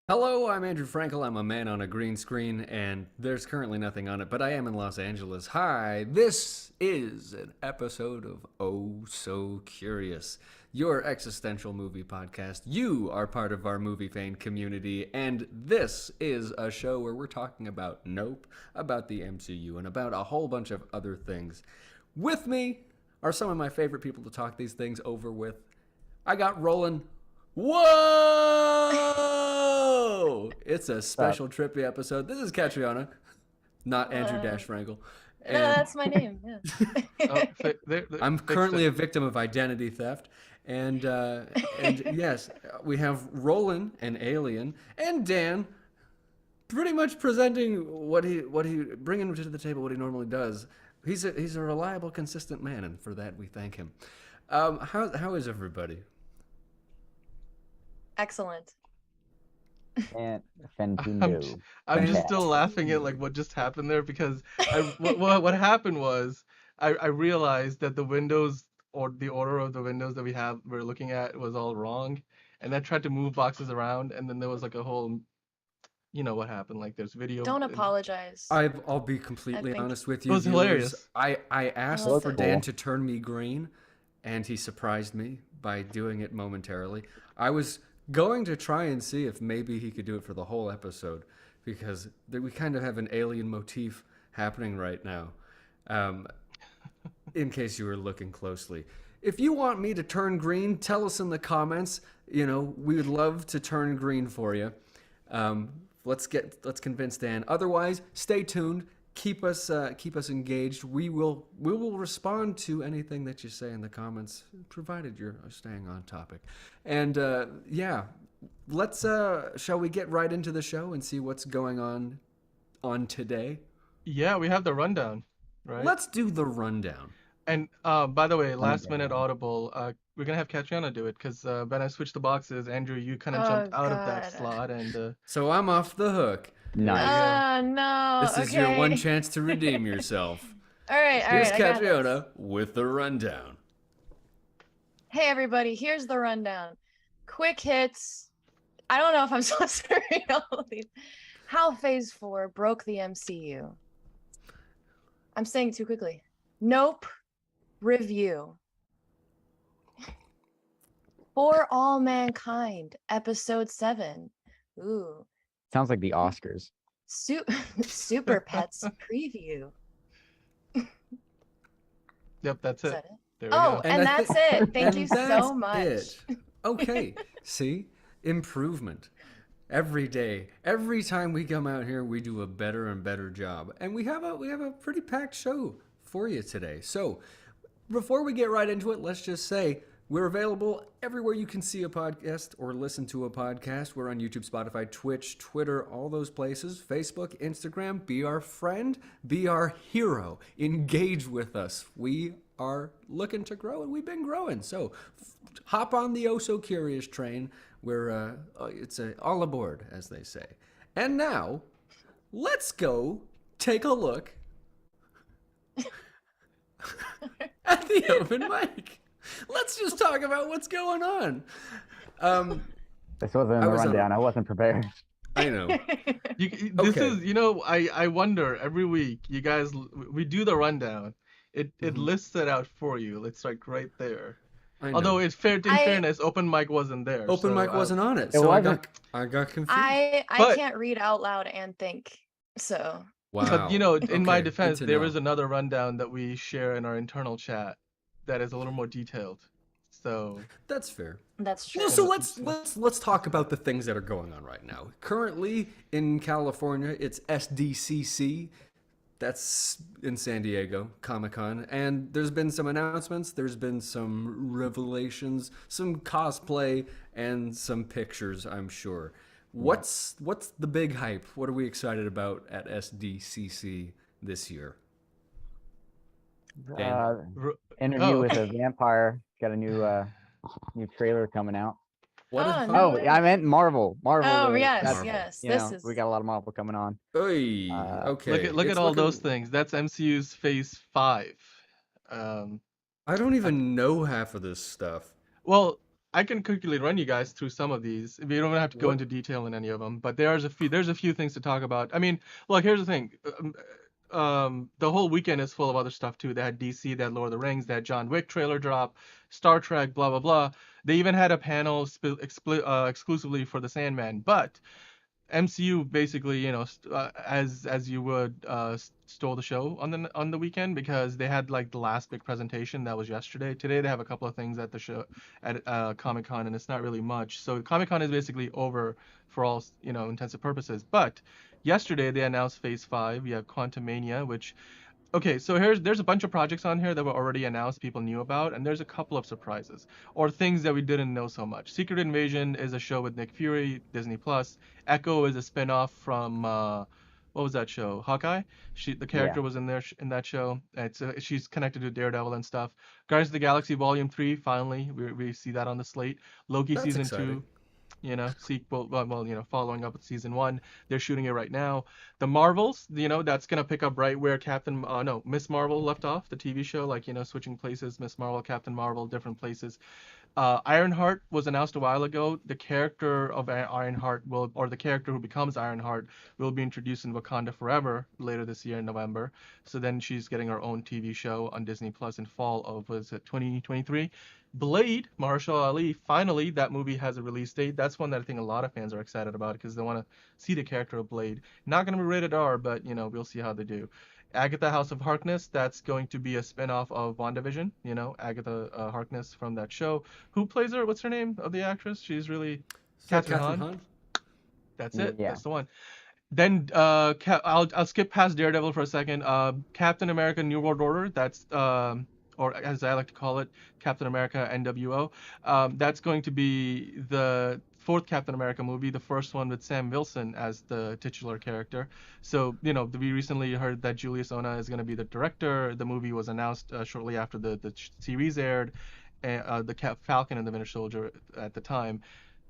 Hello, I'm Andrew Frankel. I'm a man on a green screen, and there's currently nothing on it, but I am in Los Angeles. Hi, this is an episode of Oh So Curious, your existential movie podcast. You are part of our movie fan community, and this is a show where we're talking about Nope, about the MCU, and about a whole bunch of other things. With me are some of my favorite people to talk these things over with. I got Rolan. Whoa! It's a special trippy episode. This is Catriona, not Andrew Dash Frankel. No, And that's my name. Yeah. I'm currently a victim of identity theft. And yes, we have Roland, an alien, and Dan, pretty much presenting what he bringing to the table what he normally does. He's a reliable, consistent man, and for that we thank him. How is everybody? Excellent. And I'm, Fentino. I'm just still laughing at like what just happened there because what happened was I realized that the windows or the order of the windows that we're looking at was all wrong, and I tried to move boxes around, and then there was like a whole, you know what happened, like there's video. Don't apologize. I'll be completely honest with you. It was hilarious. I asked Oh, for that's Dan cool. to turn me green, and he surprised me by doing it momentarily. I was going to try and see if maybe he could do it for the whole episode, because we kind of have an alien motif happening right now. In case you were looking closely. If you want me to turn green, tell us in the comments. You know, we would love to turn green for you. Let's convince Dan. Otherwise, stay tuned. Keep us engaged. We will respond to anything that you say in the comments, provided you're staying on topic. And yeah, let's shall we get right into the show and see what's going on today? Yeah, we have the rundown, right? Let's do the rundown. And by the way, last minute audible, we're gonna have Catriona do it because when I switched the boxes, Andrew, you kind of jumped out of that God. slot, and So I'm off the hook. Nice. No. This is your one chance to redeem yourself. All right. Here's I got this. Catriona with the rundown. Hey, everybody. Here's the rundown. Quick hits. I don't know if I'm supposed to read all of these. How Phase 4 broke the MCU. I'm saying too quickly. Nope. Review. For All Mankind, Episode 7. Ooh. Sounds like the Oscars. Super Pets preview. yep, that's Is it. that it? There we Oh, go. and that's it. Thank you that's so much. it. Okay, see? Improvement. Every day, every time we come out here, we do a better and better job. And we have a pretty packed show for you today. So, before we get right into it, let's just say we're available everywhere you can see a podcast or listen to a podcast. We're on YouTube, Spotify, Twitch, Twitter, all those places. Facebook, Instagram. Be our friend. Be our hero. Engage with us. We are looking to grow, and we've been growing. So hop on the Oh So Curious train. We're it's all aboard, as they say. And now, let's go take a look at the open mic. Let's just talk about what's going on. This wasn't in the rundown. I wasn't prepared. I know. This Okay. is, I wonder every week, you guys, we do the rundown. It lists it out for you. It's like right there. I know. Although in fairness, open mic wasn't there. Open so, mic wasn't on it, It so wasn't. I got confused. I But- can't read out loud and think. So Wow. But in my Okay, defense, good to there know. is another rundown that we share in our internal chat that is a little more detailed. So That's fair. that's true. Well, so let's talk about the things that are going on right now. Currently in California, it's SDCC. That's in San Diego, Comic-Con, and there's been some announcements, there's been some revelations, some cosplay, and some pictures, I'm sure. What's the big hype? What are we excited about at SDCC this year? Interview Oh. with a vampire. Got a new trailer coming out. What Oh, is no. Oh, yeah, I meant Marvel. Marvel. Oh, yes, Marvel. yes. You This know, is we got a lot of Marvel coming on. Oy, Uh, okay. look It's at all looking- those things. That's MCU's Phase 5. I don't even know half of this stuff. Well, I can quickly run you guys through some of these. We don't have to go What? into detail in any of them, but there's a few things to talk about. I mean, look, here's the thing. The whole weekend is full of other stuff too. They had DC, they had Lord of the Rings, they had John Wick trailer drop, Star Trek, blah blah blah. They even had a panel exclusively for the Sandman. But MCU basically, as you would, stole the show on the weekend because they had like the last big presentation that was yesterday. Today they have a couple of things at the show at Comic Con, and it's not really much. So Comic Con is basically over for all intents and purposes. But yesterday they announced Phase 5. We have Quantumania, which okay, so there's a bunch of projects on here that were already announced, people knew about, and there's a couple of surprises or things that we didn't know so much. Secret Invasion is a show with Nick Fury, Disney Plus. Echo is a spin-off from what was that show? Hawkeye. The character Yeah. was in there in that show. She's connected to Daredevil and stuff. Guardians of the Galaxy Volume 3, finally we see that on the slate. Loki That's season exciting. 2. Sequel, following up with season 1. They're shooting it right now. The Marvels, that's gonna pick up right where Miss Marvel left off, the TV show, like, switching places, Miss Marvel, Captain Marvel, different places. Ironheart was announced a while ago. The character of Ironheart or the character who becomes Ironheart will be introduced in Wakanda Forever later this year in November. So then she's getting her own TV show on Disney Plus in fall of, 2023? Blade, Mahershala Ali, finally, that movie has a release date. That's one that I think a lot of fans are excited about because they want to see the character of Blade. Not going to be rated R, but, we'll see how they do. Agatha House of Harkness, that's going to be a spin-off of WandaVision, Agatha Harkness from that show. Who plays her? What's her name of the actress? She's really Is that Catherine Catherine Hahn. Hahn? That's it. Yeah. That's the one. Then I'll skip past Daredevil for a second. Captain America: New World Order. That's or as I like to call it, Captain America NWO. That's going to be the fourth Captain America movie, the first one with Sam Wilson as the titular character. So we recently heard that Julius Ona is going to be the director. The movie was announced shortly after the series aired, and the Falcon and the Winter Soldier at the time.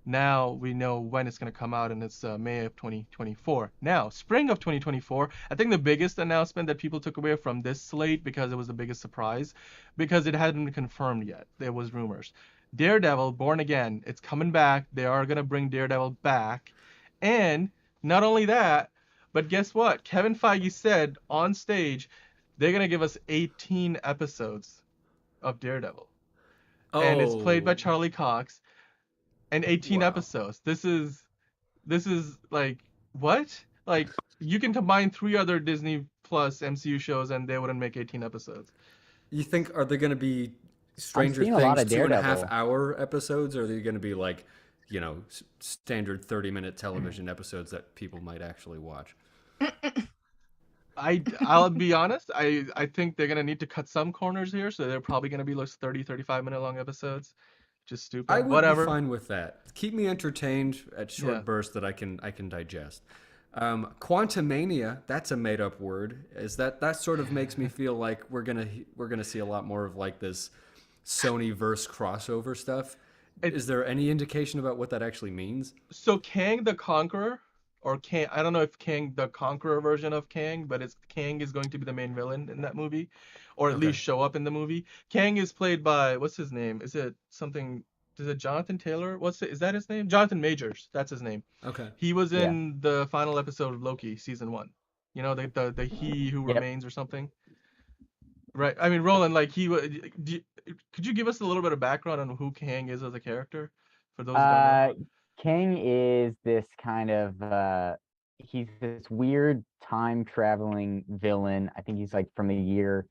Now we know when it's going to come out, and it's May of 2024. Now, spring of 2024, I think the biggest announcement that people took away from this slate, because it was the biggest surprise, because it hadn't been confirmed yet. There was rumors. Daredevil, Born Again, it's coming back. They are going to bring Daredevil back. And not only that, but guess what? Kevin Feige said on stage, they're going to give us 18 episodes of Daredevil. And it's played by Oh, Charlie Cox. And 18 wow. episodes. This is like what? Like you can combine 3 other Disney Plus MCU shows and they wouldn't make 18 episodes. You think, are they going to be I'm Stranger seeing a lot Things of 2.5 Daredevil. hour episodes, or are they going to be like, standard 30-minute television episodes that people might actually watch? I'll be honest, I think they're gonna need to cut some corners here, so they're probably gonna be like 35-minute long episodes. Just I stupid. would be Whatever. fine with that. Keep me entertained at short Yeah. bursts that I can digest. Quantumania, that's a made up word. Is that sort of makes me feel like we're gonna see a lot more of like this Sony verse crossover stuff. It, Is there any indication about what that actually means? so Kang the Conqueror, or Kang, I don't know if Kang the Conqueror version of Kang, but it's Kang is going to be the main villain in that movie, or at Okay. least show up in the movie. Kang is played by, what's his name? Is it Jonathan Taylor? Is that his name? Jonathan Majors. That's his name. Okay. He was Yeah. in the final episode of Loki season 1. The He Who Yep. Remains or something. Right. I mean, Roland, like could you give us a little bit of background on who Kang is as a character, for those who don't know? King is this kind of he's this weird time traveling villain. I think he's like from the year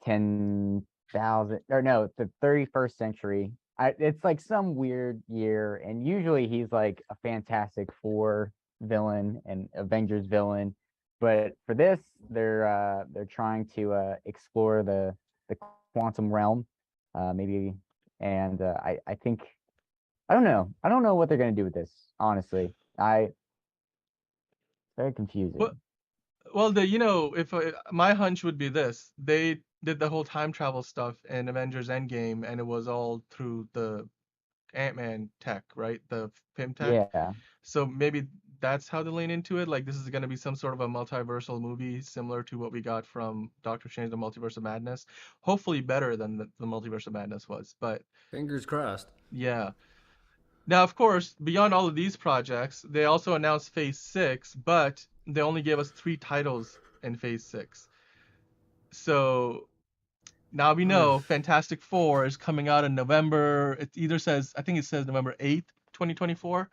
10,000, or no, the 31st century. It's like some weird year, and usually he's like a Fantastic Four villain and Avengers villain. But for this, they're trying to explore the quantum realm, maybe, and I think I don't know. I don't know what they're gonna do with this. Honestly, very confusing. Well, if my hunch would be this, they did the whole time travel stuff in Avengers Endgame, and it was all through the Ant-Man tech, right? The Pym tech. Yeah, So maybe that's how they lean into it. Like this is going to be some sort of a multiversal movie similar to what we got from Doctor Strange: The Multiverse of Madness. Hopefully better than the Multiverse of Madness was. But Fingers crossed. yeah. Now, of course, beyond all of these projects, they also announced Phase 6, but they only gave us 3 titles in Phase 6. So now we know Fantastic Four is coming out in November. It either says, I think it says November 8th, 2024.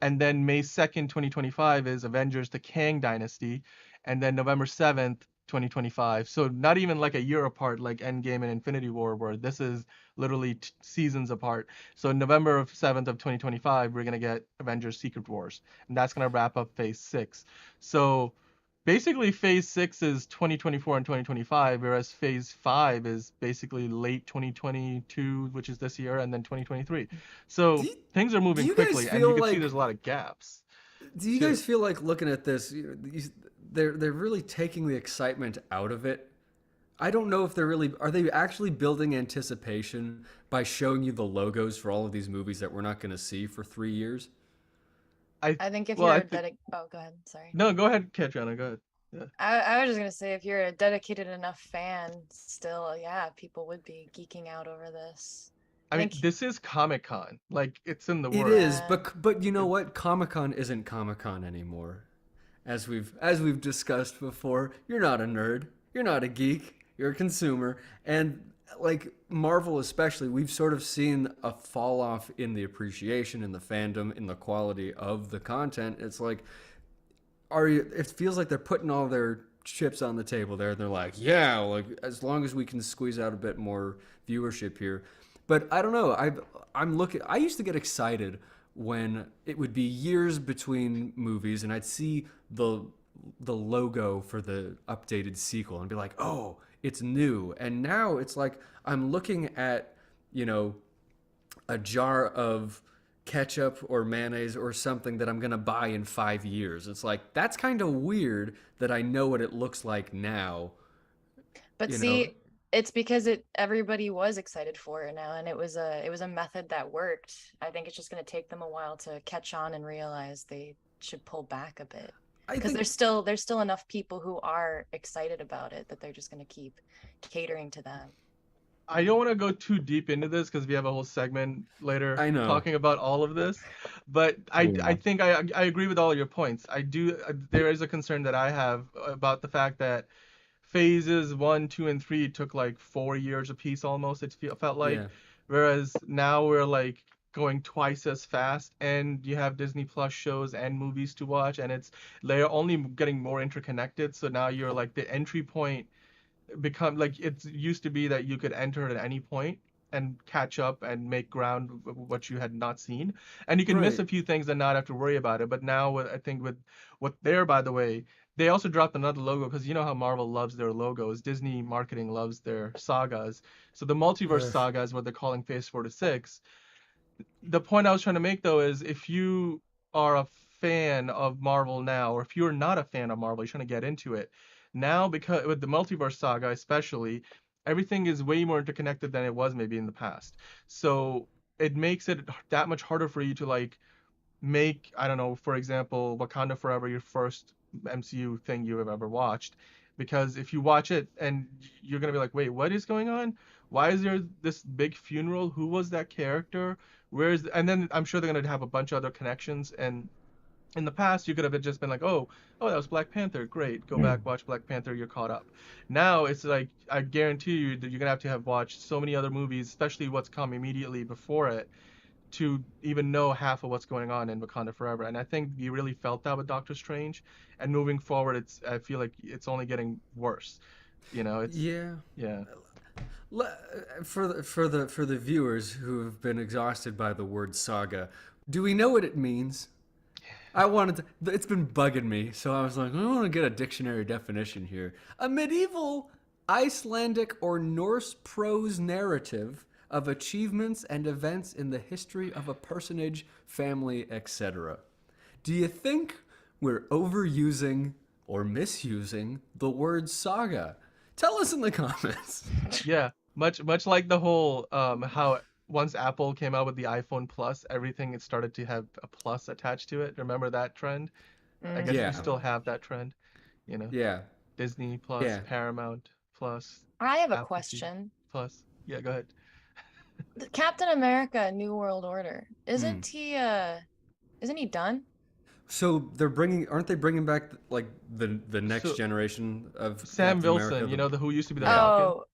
And then May 2nd, 2025 is Avengers: The Kang Dynasty. And then November 7th, 2025. So not even like a year apart like Endgame and Infinity War, where this is literally seasons apart. So November 7th of 2025, we're going to get Avengers: Secret Wars. And that's going to wrap up Phase 6. So basically Phase 6 is 2024 and 2025, whereas Phase 5 is basically late 2022, which is this year, and then 2023. So things are moving quickly, and you can see there's a lot of gaps. Do you guys feel like looking at this, they're really taking the excitement out of it? I don't know if are they actually building anticipation by showing you the logos for all of these movies that we're not going to see for 3 years? I think if you're oh, go ahead. Sorry. No, go ahead, Catriona. Go ahead. Yeah. I was just gonna say, if you're a dedicated enough fan, still, yeah, people would be geeking out over this. I mean, this is Comic-Con. Like, it's in the It world. is, but you know what? Comic-Con isn't Comic-Con anymore. As we've discussed before, you're not a nerd. You're not a geek. You're a consumer. And like Marvel especially, we've sort of seen a fall off in the appreciation, in the fandom, in the quality of the content. It's like, it feels like they're putting all their chips on the table there. They're like, yeah, like as long as we can squeeze out a bit more viewership here. But I don't know. I used to get excited when it would be years between movies and I'd see the logo for the updated sequel and be like, oh, it's new. And now it's like I'm looking at, a jar of ketchup or mayonnaise or something that I'm going to buy in 5 years. It's like, that's kind of weird that I know what it looks like now. But see, it's because everybody was excited for it now, and it was a method that worked. I think it's just going to take them a while to catch on and realize they should pull back a bit. Because there's still enough people who are excited about it that they're just going to keep catering to them. I don't want to go too deep into this because we have a whole segment later talking about all of this. But I think I agree with all of your points. There is a concern that I have about the fact that phases 1, 2, and 3 took like 4 years apiece almost, it felt like. Yeah. Whereas now we're like going twice as fast, and you have Disney Plus shows and movies to watch, and they're only getting more interconnected. So now you're like the entry point become like it used to be that you could enter at any point and catch up and make ground what you had not seen, and you can miss a few things and not have to worry about it. But now I think with by the way, they also dropped another logo, because you know how Marvel loves their logos. Disney marketing loves their sagas. So the multiverse saga is what they're calling Phase 4 to 6. The point I was trying to make though is, if you are a fan of Marvel now, or if you're not a fan of Marvel, you're trying to get into it now, because with the multiverse saga especially, everything is way more interconnected than it was maybe in the past. So it makes it that much harder for you to like make, I don't know, for example, Wakanda Forever your first MCU thing you have ever watched, because if you watch it and you're gonna be like, wait, what is going on? Why is there this big funeral? Who was that character? And then I'm sure they're gonna have a bunch of other connections. And in the past, you could have just been like, oh, that was Black Panther. Great. Go back, watch Black Panther. You're caught up. Now it's like, I guarantee you that you're going to have watched so many other movies, especially what's come immediately before it, to even know half of what's going on in Wakanda Forever. And I think you really felt that with Doctor Strange. And moving forward, I feel like it's only getting worse. Yeah. For the viewers who have been exhausted by the word saga, do we know what it means? It's been bugging me, so I was like, I want to get a dictionary definition here. A medieval Icelandic or Norse prose narrative of achievements and events in the history of a personage, family, etc. Do you think we're overusing or misusing the word saga? Tell us in the comments. Yeah, much like the whole how once Apple came out with the iPhone Plus, everything it started to have a plus attached to it. Remember that trend? I guess we Yeah. still have that trend. You know, Yeah. Disney Plus, Yeah. Paramount Plus, I have a Apple TV question. Plus. Yeah, go ahead. The Captain America New World Order. Hmm. Isn't he done? So aren't they bringing back like the next So generation of Sam Captain America? Wilson, you know, the who used to be the Yeah. Falcon, Oh,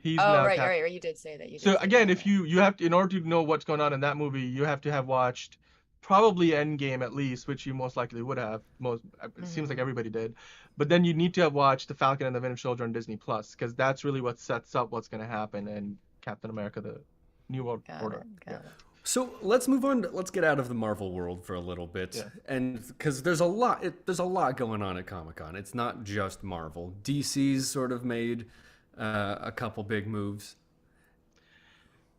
he's oh, now right, Cap. right, right. You did say that. You So did say again, that. if you have to, in order to know what's going on in that movie, you have to have watched probably Endgame at least, which you most likely would have. It seems like Mhm. everybody did. But then you need to have watched The Falcon and the Winter Soldier on Disney Plus, because that's really what sets up what's going to happen in Captain America: The New World Got Order. it. Got it. So let's move on. Let's get out of the Marvel world for a little bit, Yeah. and because there's a lot going on at Comic-Con. It's not just Marvel. DC's sort of made a couple big moves.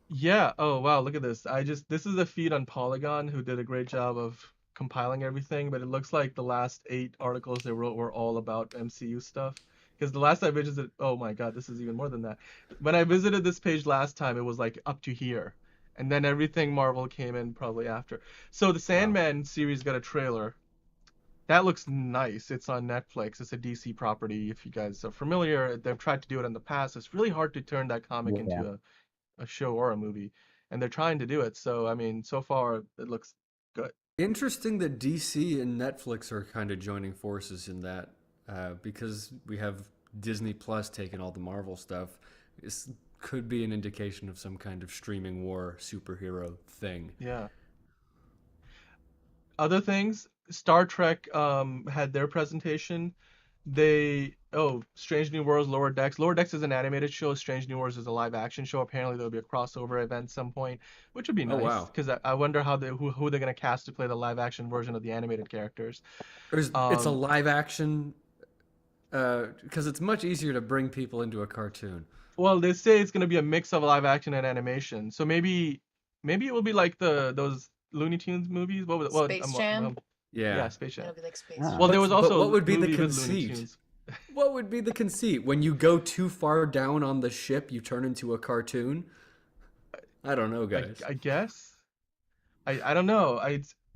Yeah. Oh wow, look at this. This is a feed on Polygon who did a great job of compiling everything, but it looks like the last 8 articles they wrote were all about MCU stuff. Because the last I visited, oh my God, this is even more than that. When I visited this page last time, it was like up to here. And then everything Marvel came in probably after. So the Sandman series got a trailer. That looks nice. It's on Netflix. It's a DC property. If you guys are familiar, they've tried to do it in the past. It's really hard to turn that comic Yeah. into a show or a movie, and they're trying to do it. So I mean, so far it looks good. Interesting that DC and Netflix are kind of joining forces in that, because we have Disney Plus taking all the Marvel stuff. This could be an indication of some kind of streaming war superhero thing. Yeah. Other things, Star Trek had their presentation. Strange New Worlds, Lower Decks. Lower Decks is an animated show. Strange New Worlds is a live action show. Apparently there'll be a crossover event some point, which would be Oh nice wow! because I wonder who they're gonna cast to play the live action version of the animated characters. It's a live action, because it's much easier to bring people into a cartoon. Well, they say it's gonna be a mix of live action and animation. So maybe it will be like those Looney Tunes movies. What was it? Well, Space Jam. Yeah. Space Jam. It'll be like Space Ah. Jam. Well, there was But also what would be the movie with Looney conceit? Tunes. What would be the conceit? When you go too far down on the ship, you turn into a cartoon? I don't know, guys. I guess. I don't know.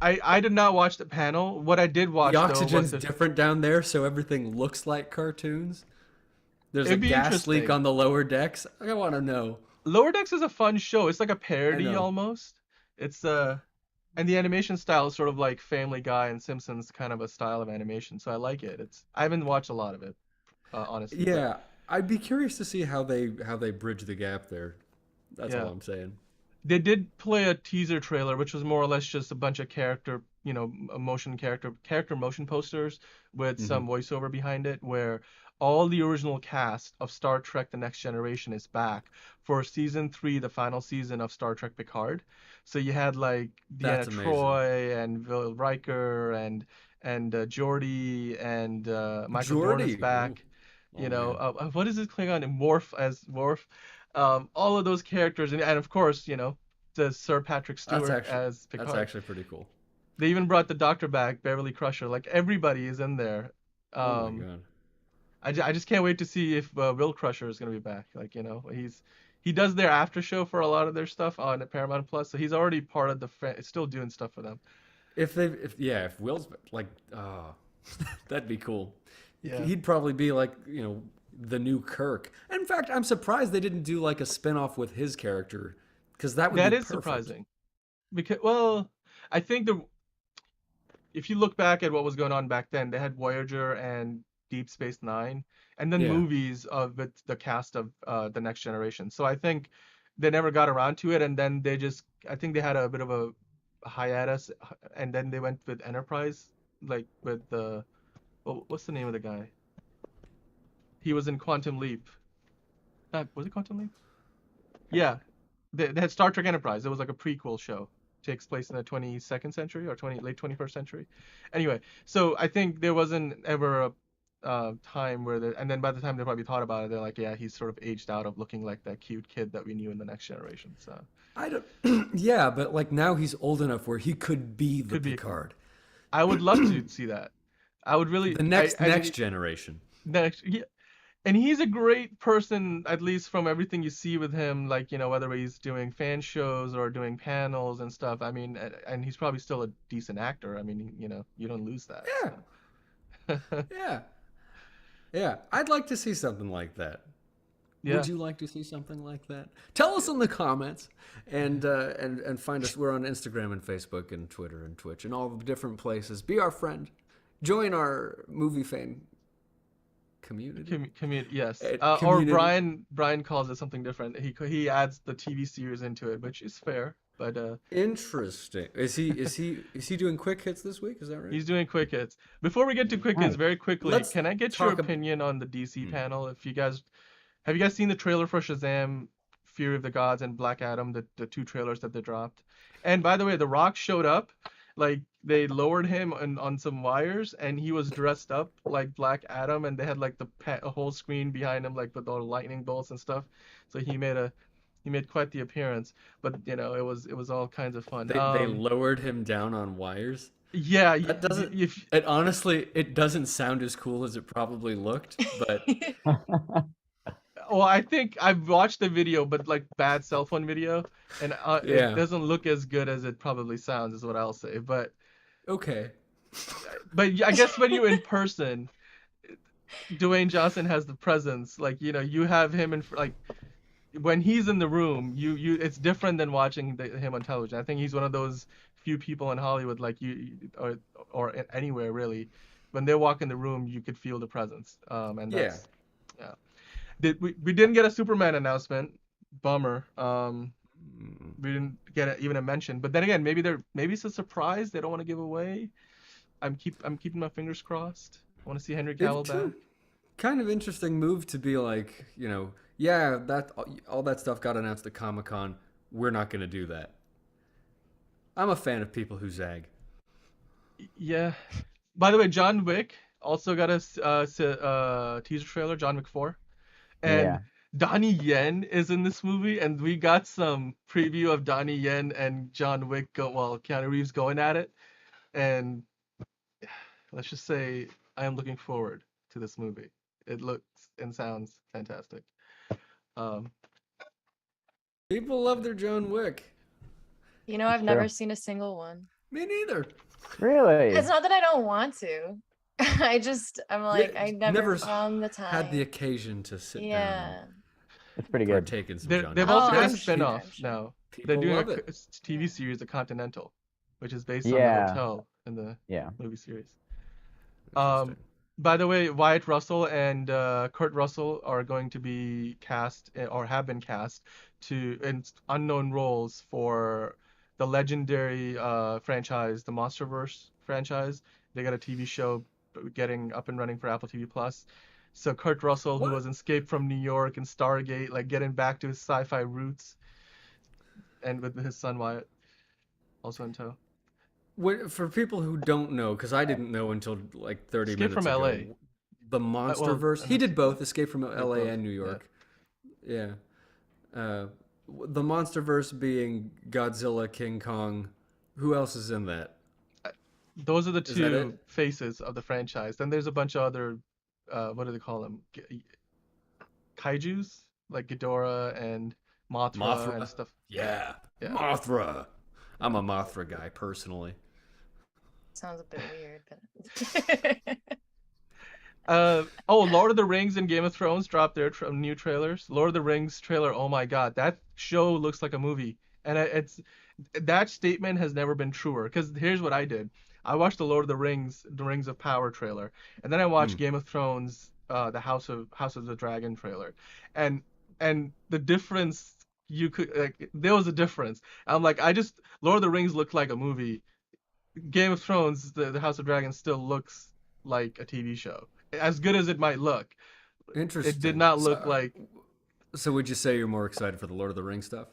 I did not watch the panel. What I did watch The though was oxygen's different down there, so everything looks like cartoons. There's a It'd be gas leak interesting. on the lower decks. I want to know. Lower Decks is a fun show. It's like a parody know. almost. It's and the animation style is sort of like Family Guy and Simpsons kind of a style of animation. So I like it. I haven't watched a lot of it, honestly. but Yeah, I'd be curious to see how they bridge the gap there. That's Yeah. all I'm saying. They did play a teaser trailer, which was more or less just a bunch of character motion posters with some voiceover behind it, where all the original cast of Star Trek: The Next Generation is back for season 3, the final season of Star Trek Picard. So you had like Deanna That's amazing. Troy and Will Riker and Geordi and Michael Dorn is Geordi. back. Ooh. You Oh, know, man. what is his Klingon? Worf. All of those characters, and of course, the Sir Patrick Stewart as Picard. That's actually pretty cool. They even brought the Doctor back, Beverly Crusher. Like everybody is in there. Oh my god. I just can't wait to see if Will Crusher is gonna be back. Like he does their after show for a lot of their stuff on Paramount Plus, so he's already part of still doing stuff for them. If Will's like, that'd be cool. Yeah. He'd probably be like, the new Kirk. In fact, I'm surprised they didn't do like a spin-off with his character, because that would That be is perfect. surprising. Because I think if you look back at what was going on back then, they had Voyager and Deep Space Nine, and then Yeah. movies with the cast of The Next Generation. So I think they never got around to it, and then I think they had a bit of a hiatus, and then they went with Enterprise, like with what's the name of the guy? He was in Quantum Leap. Was it Quantum Leap? Yeah, they had Star Trek Enterprise. It was like a prequel show. Takes place in the 22nd century or late 21st century. Anyway, so I think there wasn't ever a time where and then by the time they probably thought about it, they're like, yeah, he's sort of aged out of looking like that cute kid that we knew in The Next Generation. So I don't. Yeah, but like now he's old enough where he could be the Could be. Picard. I would love to see that. I would really The next generation. yeah. And he's a great person, at least from everything you see with him, like, whether he's doing fan shows or doing panels and stuff. I mean, and he's probably still a decent actor. I mean, you don't lose that. Yeah, So. yeah, yeah. I'd like to see something like that. Yeah. Would you like to see something like that? Tell us in the comments, and find us. We're on Instagram and Facebook and Twitter and Twitch and all the different places. Be our friend. Join our movie fan community. Yes. Or Community. Brian calls it something different. He adds the TV series into it, which is fair. But Interesting. Is he doing quick hits this week? Is that right? he's doing quick hits. Before we get to quick hits, Nice. very quickly, Let's can I get your talk ab- opinion on the DC panel? Have you guys seen the trailer for Shazam, Fury of the Gods, and Black Adam, the two trailers that they dropped? And by the way, The Rock showed up. Like, they lowered him on some wires, and he was dressed up like Black Adam, and they had like a whole screen behind him, like with all the lightning bolts and stuff. So he made quite the appearance. But it was all kinds of fun. They lowered him down on wires. Yeah, That doesn't. if It honestly, it doesn't sound as cool as it probably looked. But well, I think I've watched the video, but like bad cell phone video, and Yeah. it doesn't look as good as it probably sounds, is what I'll say. But okay. I guess when you're in person, Dwayne Johnson has the presence. Like, you have him like when he's in the room, it's different than watching him on television. I think he's one of those few people in Hollywood, like or anywhere really. When they walk in the room, you could feel the presence. And Yeah. that's yeah. We didn't get a Superman announcement. Bummer. We didn't get even a mention. But then again, maybe it's a surprise they don't want to give away. I'm keeping my fingers crossed. I want to see Henry Cavill It's back. a kind of interesting move to be like, yeah, that all that stuff got announced at Comic-Con. We're not going to do that. I'm a fan of people who zag. Yeah. By the way, John Wick also got a teaser trailer, John Wick 4. And Yeah. Donnie Yen is in this movie, and we got some preview of Donnie Yen and John Wick Keanu Reeves going at it. And let's just say I am looking forward to this movie. It looks and sounds fantastic. People love their John Wick. I've True. never seen a single one. Me neither. Really? It's not that I don't want to. I'm like, Yeah, I never never found the time. Had the occasion to sit down Yeah. It's pretty and good. partake in some They've John they've Wick. also got a I'm sure, spin-off I'm sure. now. People They're doing love a it. TV series, The Continental, which is based on Yeah. the hotel in the Yeah. movie series. Interesting. By the way, Wyatt Russell and Kurt Russell are going to be cast or have been cast in unknown roles for the legendary franchise, the MonsterVerse franchise. They got a TV show getting up and running for Apple TV Plus. So Kurt Russell, What? who was in Escape from New York and Stargate, like getting back to his sci-fi roots, and with his son Wyatt, also in tow. For people who don't know, because I didn't know until like 30 Escape minutes from ago, LA. the MonsterVerse. He did both, Escape from LA both, and New yeah. York. Yeah. The MonsterVerse being Godzilla, King Kong. Who else is in that? Those are the that two it? faces of the franchise. Then there's a bunch of other, what do they call them? Kaijus, like Ghidorah and Mothra and stuff. Yeah. Yeah. Mothra. I'm a Mothra guy, personally. Sounds a bit weird, but Lord of the Rings and Game of Thrones dropped their new trailers. Lord of the Rings trailer, oh my God, that show looks like a movie. And that statement has never been truer. Because here's what I did. I watched the Lord of the Rings of Power trailer, and then I watched Game of Thrones, the House of the Dragon trailer, and the difference there was a difference. I'm like, Lord of the Rings looked like a movie. Game of Thrones, the House of Dragons still looks like a TV show. As good as it might look, Interesting. it did not look like. So would you say you're more excited for the Lord of the Rings stuff?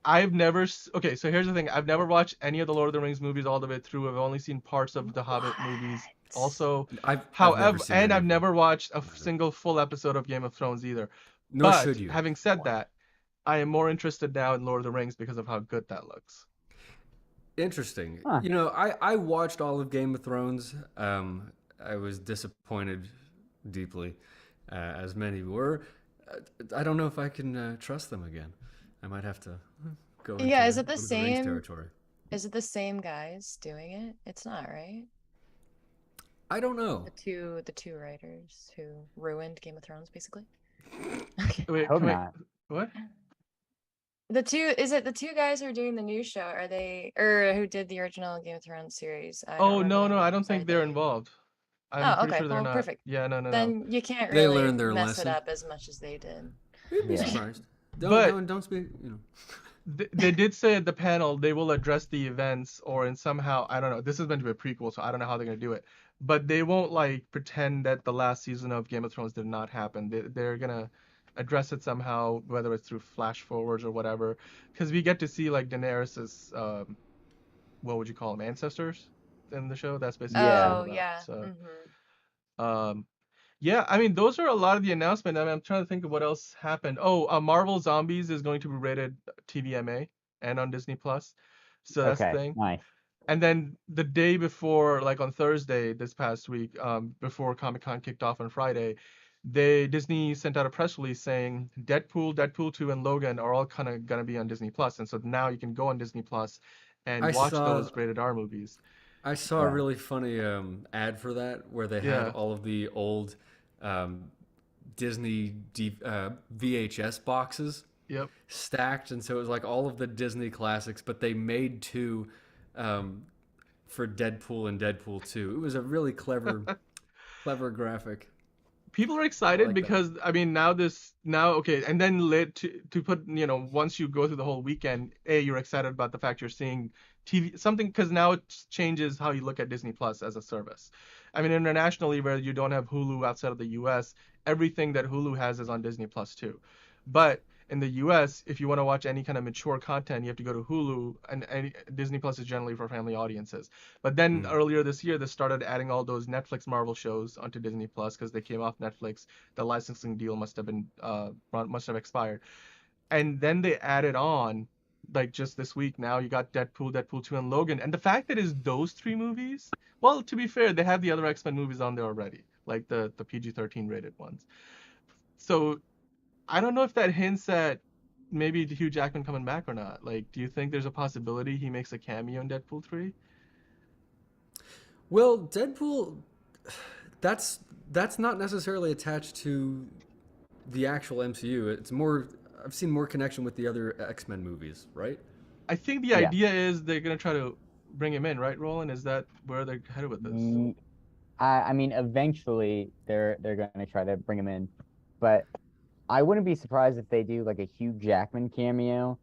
Okay, so here's the thing. I've never watched any of the Lord of the Rings movies all the way through. I've only seen parts of the Hobbit movies. Also, I've however, never seen any and of I've them. never watched a single full episode of Game of Thrones either. Nor But should you. having said that, I am more interested now in Lord of the Rings because of how good that looks. Interesting. Huh. I watched all of Game of Thrones. I was disappointed deeply. as many were. I don't know if I can trust them again. I might have to go into Yeah, is Lord it the of the Rings same? territory. Is it the same guys doing it? It's not, right? I don't know. The two writers who ruined Game of Thrones, basically. Okay. I Wait, hope wait, not. what? Is it the two guys who are doing the new show? Are they, or who did the original Game of Thrones series? I don't Oh, remember no, their no, I don't names. Are think they're they? involved. I'm Oh, pretty okay. sure they're Well, not. perfect. Yeah, no, no, no. Then you can't They really learned their mess it lesson. up as much as they did. You'd be Yeah. surprised. But- Don't speak. You know. They did say at the panel they will address the events or in somehow, I don't know, this is meant to be a prequel, so I don't know how they're going to do it. But they won't like pretend that the last season of Game of Thrones did not happen. They're going to address it somehow, whether it's through flash forwards or whatever. Because we get to see like Daenerys's, what would you call them, ancestors in the show. That's basically what it's Yeah. all Oh, about. yeah. So, Mhm. yeah, I mean, those are a lot of the announcement. I mean, I'm trying to think of what else happened. Oh, Marvel Zombies is going to be rated TVMA and on Disney Plus. So that's the Okay, thing. nice. And then the day before, like on Thursday this past week, before Comic-Con kicked off on Friday, Disney sent out a press release saying Deadpool, Deadpool 2, and Logan are all kind of gonna be on Disney Plus, and so now you can go on Disney Plus and I watch saw those rated R movies. I saw a Yeah. really funny ad for that where they had Yeah. all of the old Disney VHS boxes Yep. stacked, and so it was like all of the Disney classics, but they made two for Deadpool and Deadpool 2. It was a really clever graphic. People are excited like that. because I mean now okay, and then to put, once you go through the whole weekend, you're excited about the fact you're seeing TV something, because now it changes how you look at Disney Plus as a service. I mean, internationally, where you don't have Hulu outside of the US, everything that Hulu has is on Disney Plus too. But in the US, if you want to watch any kind of mature content, you have to go to Hulu, and Disney Plus is generally for family audiences. But then earlier this year, they started adding all those Netflix Marvel shows onto Disney Plus because they came off Netflix. The licensing deal must have expired. And then they added on, like just this week now, you got Deadpool, Deadpool 2, and Logan. And the fact that it's those three movies, well, to be fair, they have the other X-Men movies on there already, like the PG-13 rated ones. So I don't know if that hints at maybe Hugh Jackman coming back or not. Like, do you think there's a possibility he makes a cameo in Deadpool 3? Well, Deadpool, that's not necessarily attached to the actual MCU. It's more, I've seen more connection with the other X-Men movies, right? I think the Yeah. idea is they're gonna try to bring him in, right, Roland? Is that where they're headed with this? I mean, eventually they're going to try to bring him in, but I wouldn't be surprised if they do like a Hugh Jackman cameo.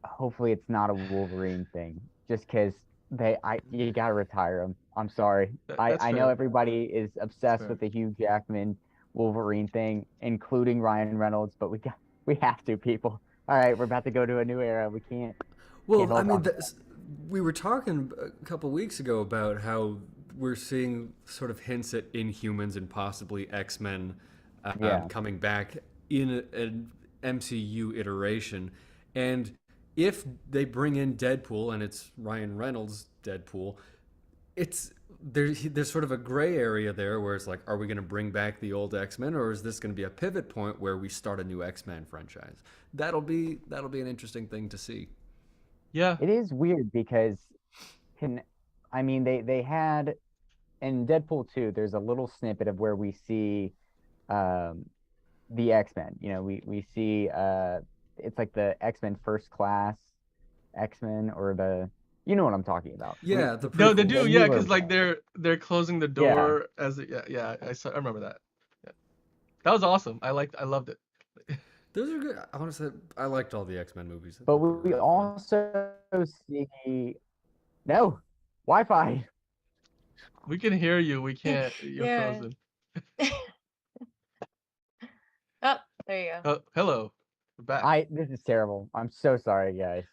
Hopefully, it's not a Wolverine thing, just because you gotta retire him. I'm sorry. That's I know fair. everybody is obsessed fair. with the Hugh Jackman Wolverine thing, including Ryan Reynolds, but we have to, people. All right, we're about to go to a new era. We can't. Well, hold I mean, on. we were talking a couple weeks ago about how we're seeing sort of hints at Inhumans and possibly X-Men Yeah. coming back in an MCU iteration. And if they bring in Deadpool and it's Ryan Reynolds' Deadpool, there's sort of a gray area there where it's like, are we going to bring back the old X-Men, or is this going to be a pivot point where we start a new X-Men franchise? That'll be an interesting thing to see. Yeah. It is weird because they had in Deadpool 2, there's a little snippet of where we see the X-Men. We see it's like the X-Men First Class X-Men, or you know what I'm talking about. Yeah, No, they prequels. do, the yeah, newer because like one. they're closing the door yeah, I remember that. Yeah. That was awesome. I loved it. Those are good. Honestly, I liked all the X-Men movies. But we also see Wi-Fi. We can hear you. We can't. You're Yeah. frozen. Oh, there you go. Oh, hello. We're back. This is terrible. I'm so sorry, guys.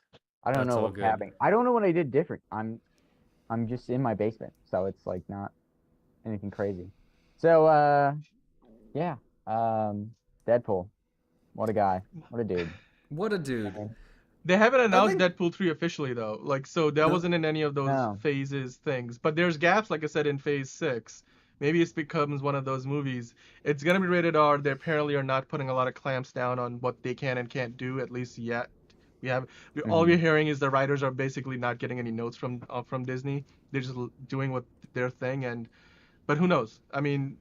I don't That's know all what's good. happening. I don't know what I did different. I'm just in my basement, so it's like not anything crazy. So yeah. Deadpool. What a guy. What a dude. What a dude. They haven't announced think- Deadpool 3 officially though. Like, so that No. wasn't in any of those No. phases things. But there's gaps, like I said, in phase 6, maybe it becomes one of those movies. It's gonna be rated R. They apparently are not putting a lot of clamps down on what they can and can't do, at least yet. All we're hearing is the writers are basically not getting any notes from Disney. They're just doing what their thing, but who knows? I mean,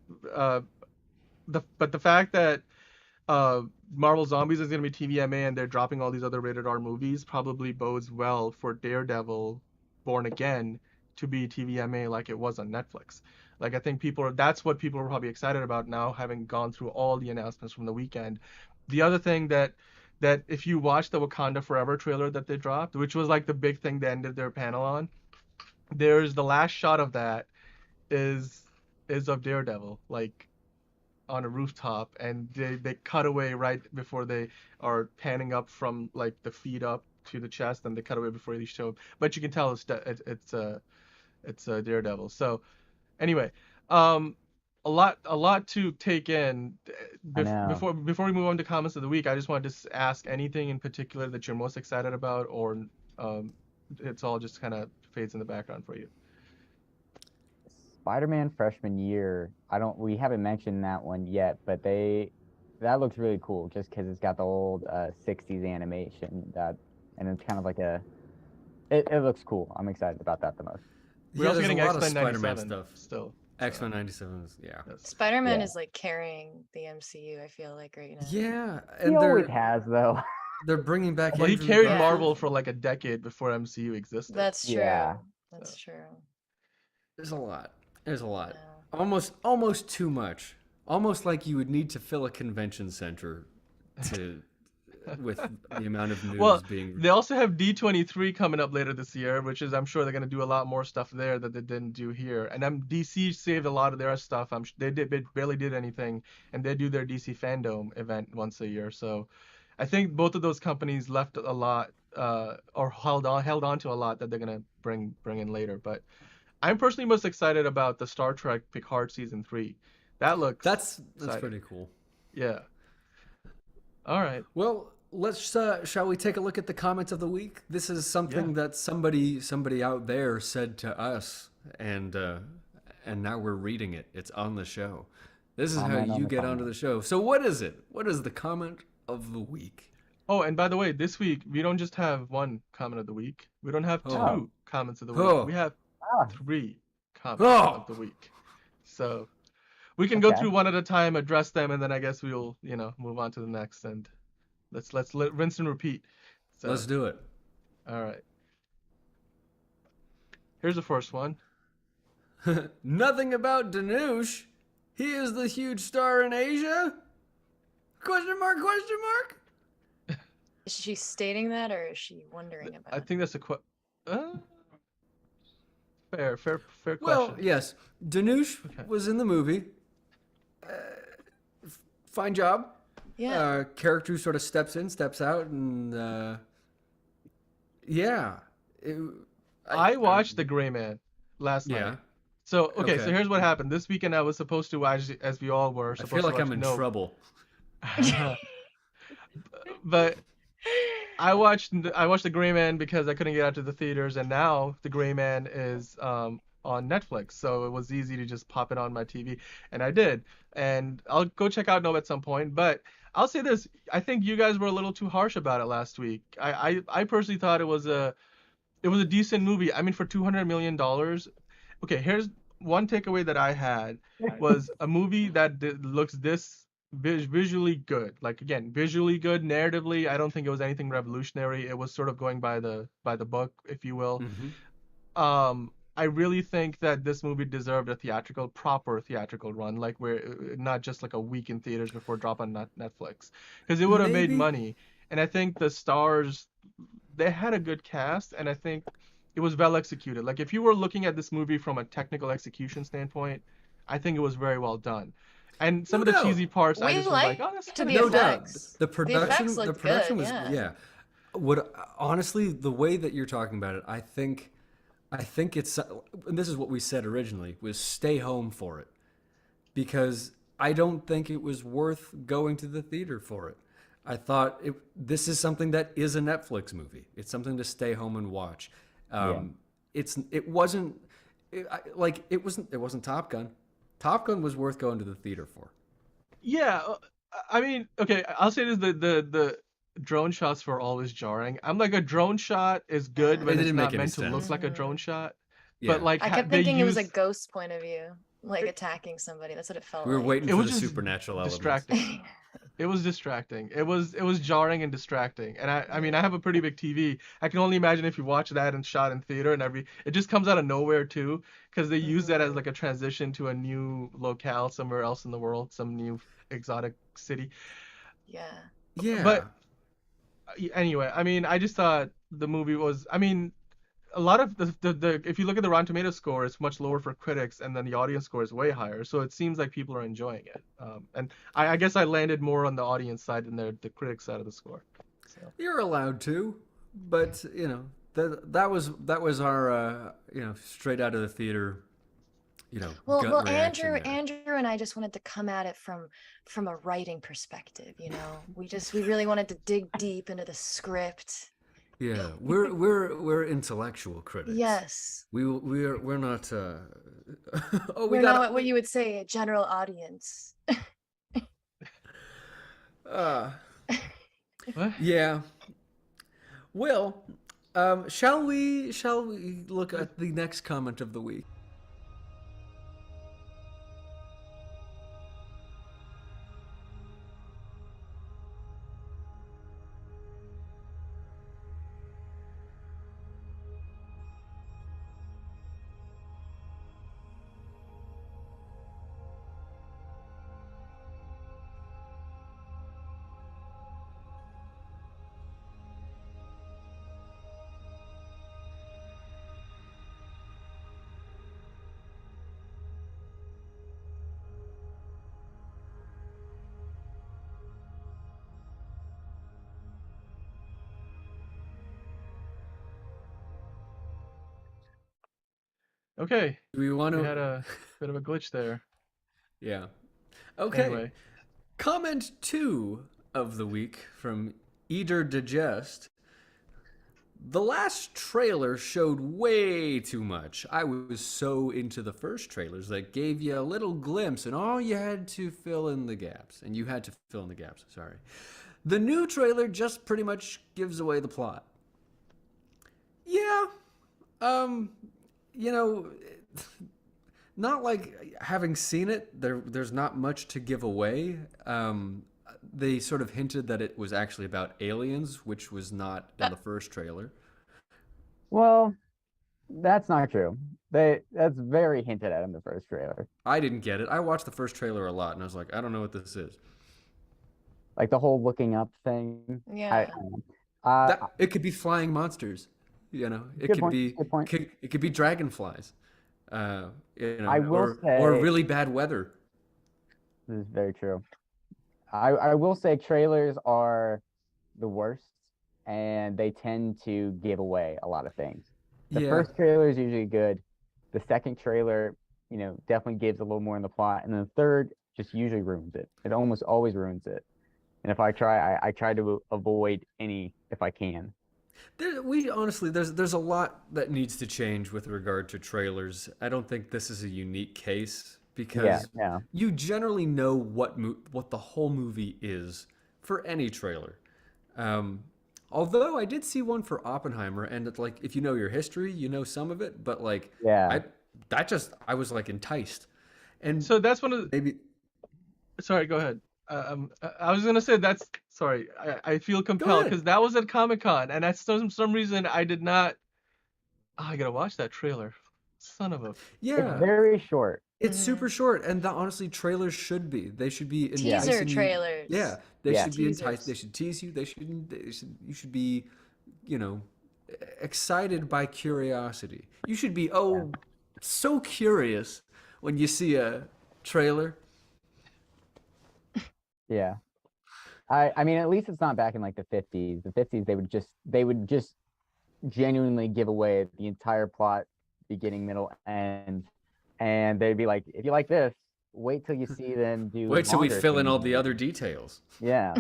the fact that Marvel Zombies is going to be TVMA and they're dropping all these other rated R movies probably bodes well for Daredevil Born Again to be TVMA like it was on Netflix. Like, I think that's what people are probably excited about now, having gone through all the announcements from the weekend. The other thing that if you watch the Wakanda Forever trailer that they dropped, which was like the big thing they ended their panel on, there's the last shot of that is of Daredevil, like on a rooftop, and they cut away right before they are panning up from like the feet up to the chest, and they cut away before they show up. But you can tell it's Daredevil. So anyway, a lot to take in. I know. Before we move on to comments of the week, I just wanted to ask anything in particular that you're most excited about, or it's all just kind of fades in the background for you. Spider-Man freshman year, we haven't mentioned that one yet, but that looks really cool just because it's got the old 60s animation and it's kind of like it looks cool. I'm excited about that the most. We're also getting a lot of X-Men Spider-Man 97 stuff still. X-Men 97 is, yeah. Spider-Man Yeah. is like carrying the MCU, I feel like, right now. Yeah, He and always has, though. they're bringing back. Well, he Andrew carried Garfield. Marvel for like a decade before MCU existed. That's true. Yeah. That's true. There's a lot. There's a lot. Yeah. Almost too much. Almost like you would need to fill a convention center with the amount of news being. They also have D23 coming up later this year, which is, I'm sure they're going to do a lot more stuff there that they didn't do here. And DC saved a lot of their stuff. They barely did anything, and they do their DC Fandom event once a year. So I think both of those companies left a lot, or held on to a lot that they're going to bring in later. But I'm personally most excited about the Star Trek Picard season 3. That looks That's exciting. pretty cool. Yeah. All right. Well, shall we take a look at the comments of the week? This is something that somebody out there said to us, and now we're reading it. It's on the show. This is Comment how on you the get comment. onto the show. So what is it? What is the comment of the week? Oh, and by the way, this week we don't just have one comment of the week. We don't have two Oh. comments of the week. Oh. We have Ah, 3 comments Oh. of the week. So we can go Okay. through one at a time, address them, and then I guess we'll, move on to the next, and let's rinse and repeat. So, Let's do it. all right. Here's the first one. Nothing about Danush. He is the huge star in Asia? Question mark, question mark? Is she stating that, or is she wondering about I it? think that's a fair question. Well, yes. Danush Okay. was in the movie. Fine job. Yeah. Character who sort of steps in, steps out, and yeah. I watched The Gray Man last Yeah. night. So okay, so Okay. here's what happened. This weekend I was supposed to watch, as we all were I supposed feel to like watch I'm in Nope. trouble. But I watched The Gray Man because I couldn't get out to the theaters, and now The Gray Man is on Netflix, so it was easy to just pop it on my TV, and I did. And I'll go check out Nope at some point, but I'll say this: I think you guys were a little too harsh about it last week. I personally thought it was a decent movie. I mean, for $200 million. Okay, here's one takeaway that I had was a movie that looks this visually good. Like, again, visually good. Narratively, I don't think it was anything revolutionary. It was sort of going by the book, if you will. Mhm. I really think that this movie deserved a proper theatrical run, like where not just like a week in theaters before drop on Netflix, because it would have made Maybe. money. And I think the stars, they had a good cast, and I think it was well executed. Like, if you were looking at this movie from a technical execution standpoint, I think it was very well done. And some No of the doubt. cheesy parts, I We just was like, liked oh, that's the kinda No cool. doubt. effects. The The production, effects the looked production good, was yeah. What honestly, the way that you're talking about it, I think it's, and this is what we said originally, was stay home for it, because I don't think it was worth going to the theater for it. I thought this is something that is a Netflix movie. It's something to stay home and watch. It wasn't Top Gun. Top Gun was worth going to the theater for. Yeah, I mean, okay, I'll say this: the drone shots were always jarring. I'm like, a drone shot is good Yeah. when It it's didn't not make any meant to look sense. like a drone shot, Yeah. but like I kept they thinking it was a use ghost point of view, like attacking somebody. That's what it felt We were like. waiting it for was the just supernatural elements. distracting. It was distracting. It was jarring and distracting. And I mean, I have a pretty big TV. I can only imagine if you watch that and shot in theater and it just comes out of nowhere too, because they use that as like a transition to a new locale somewhere else in the world, some new exotic city. Yeah. Yeah. But anyway, I mean, I just thought the movie was, I mean, a lot of the if you look at the Rotten Tomatoes score, it's much lower for critics, and then the audience score is way higher. So it seems like people are enjoying it. And I guess I landed more on the audience side than the critic side of the score. So You're allowed to, but you know that was our straight out of the theater, Well, gut reaction Andrew, there. Andrew and I just wanted to come at it from a writing perspective. We really wanted to dig deep into the script. Yeah, we're intellectual critics. Yes. We're not. Oh, We're not what you would say a general audience. what? Yeah. Well, shall we look at the next comment of the week? Okay, Do we want we had to? a bit of a glitch there. Yeah. Okay. Anyway, Comment 2 of the week from Eater Digest. The last trailer showed way too much. I was so into the first trailers that gave you a little glimpse, and all you had to fill in the gaps. And you had to fill in the gaps, sorry. The new trailer just pretty much gives away the plot. Yeah. You know, not like having seen it, there's not much to give away. They sort of hinted that it was actually about aliens, which was not in the first trailer. Well, that's not true. That's very hinted at in the first trailer. I didn't get it. I watched the first trailer a lot, and I was like, I don't know what this is. Like the whole looking up thing. Yeah. It could be flying monsters. It Good could point, be good point. it could be dragonflies. I will or say- really bad weather. This is very true. I will say trailers are the worst, and they tend to give away a lot of things. The Yeah. first trailer is usually good. The second trailer, definitely gives a little more in the plot, and then the third just usually ruins it. It almost always ruins it. And if I try to avoid any if I can. There's a lot that needs to change with regard to trailers. I don't think this is a unique case because Yeah. you generally know what the whole movie is for any trailer. Although I did see one for Oppenheimer, and it's like if you know your history, you know some of it, but like Yeah. I was like enticed, and so that's one of the. maybe Sorry, go ahead. I was gonna say that's sorry. I feel compelled ahead. because that was at Comic-Con, and at some reason I did not. Oh, I gotta watch that trailer. Son of a. yeah. It's very short. It's super short, and honestly, trailers should be. They should be Teaser enticing you. trailers. Yeah, they Yeah. should be Teasers. enticed. They should tease you. You should be, excited by curiosity. You should be so curious when you see a trailer. Yeah. I mean, at least it's not back in like the 50s. The 50s, they would just genuinely give away the entire plot, beginning, middle, end, and they'd be like, if you like this, wait till you see them do. Wait till we longer fill in all things. the other details. Yeah.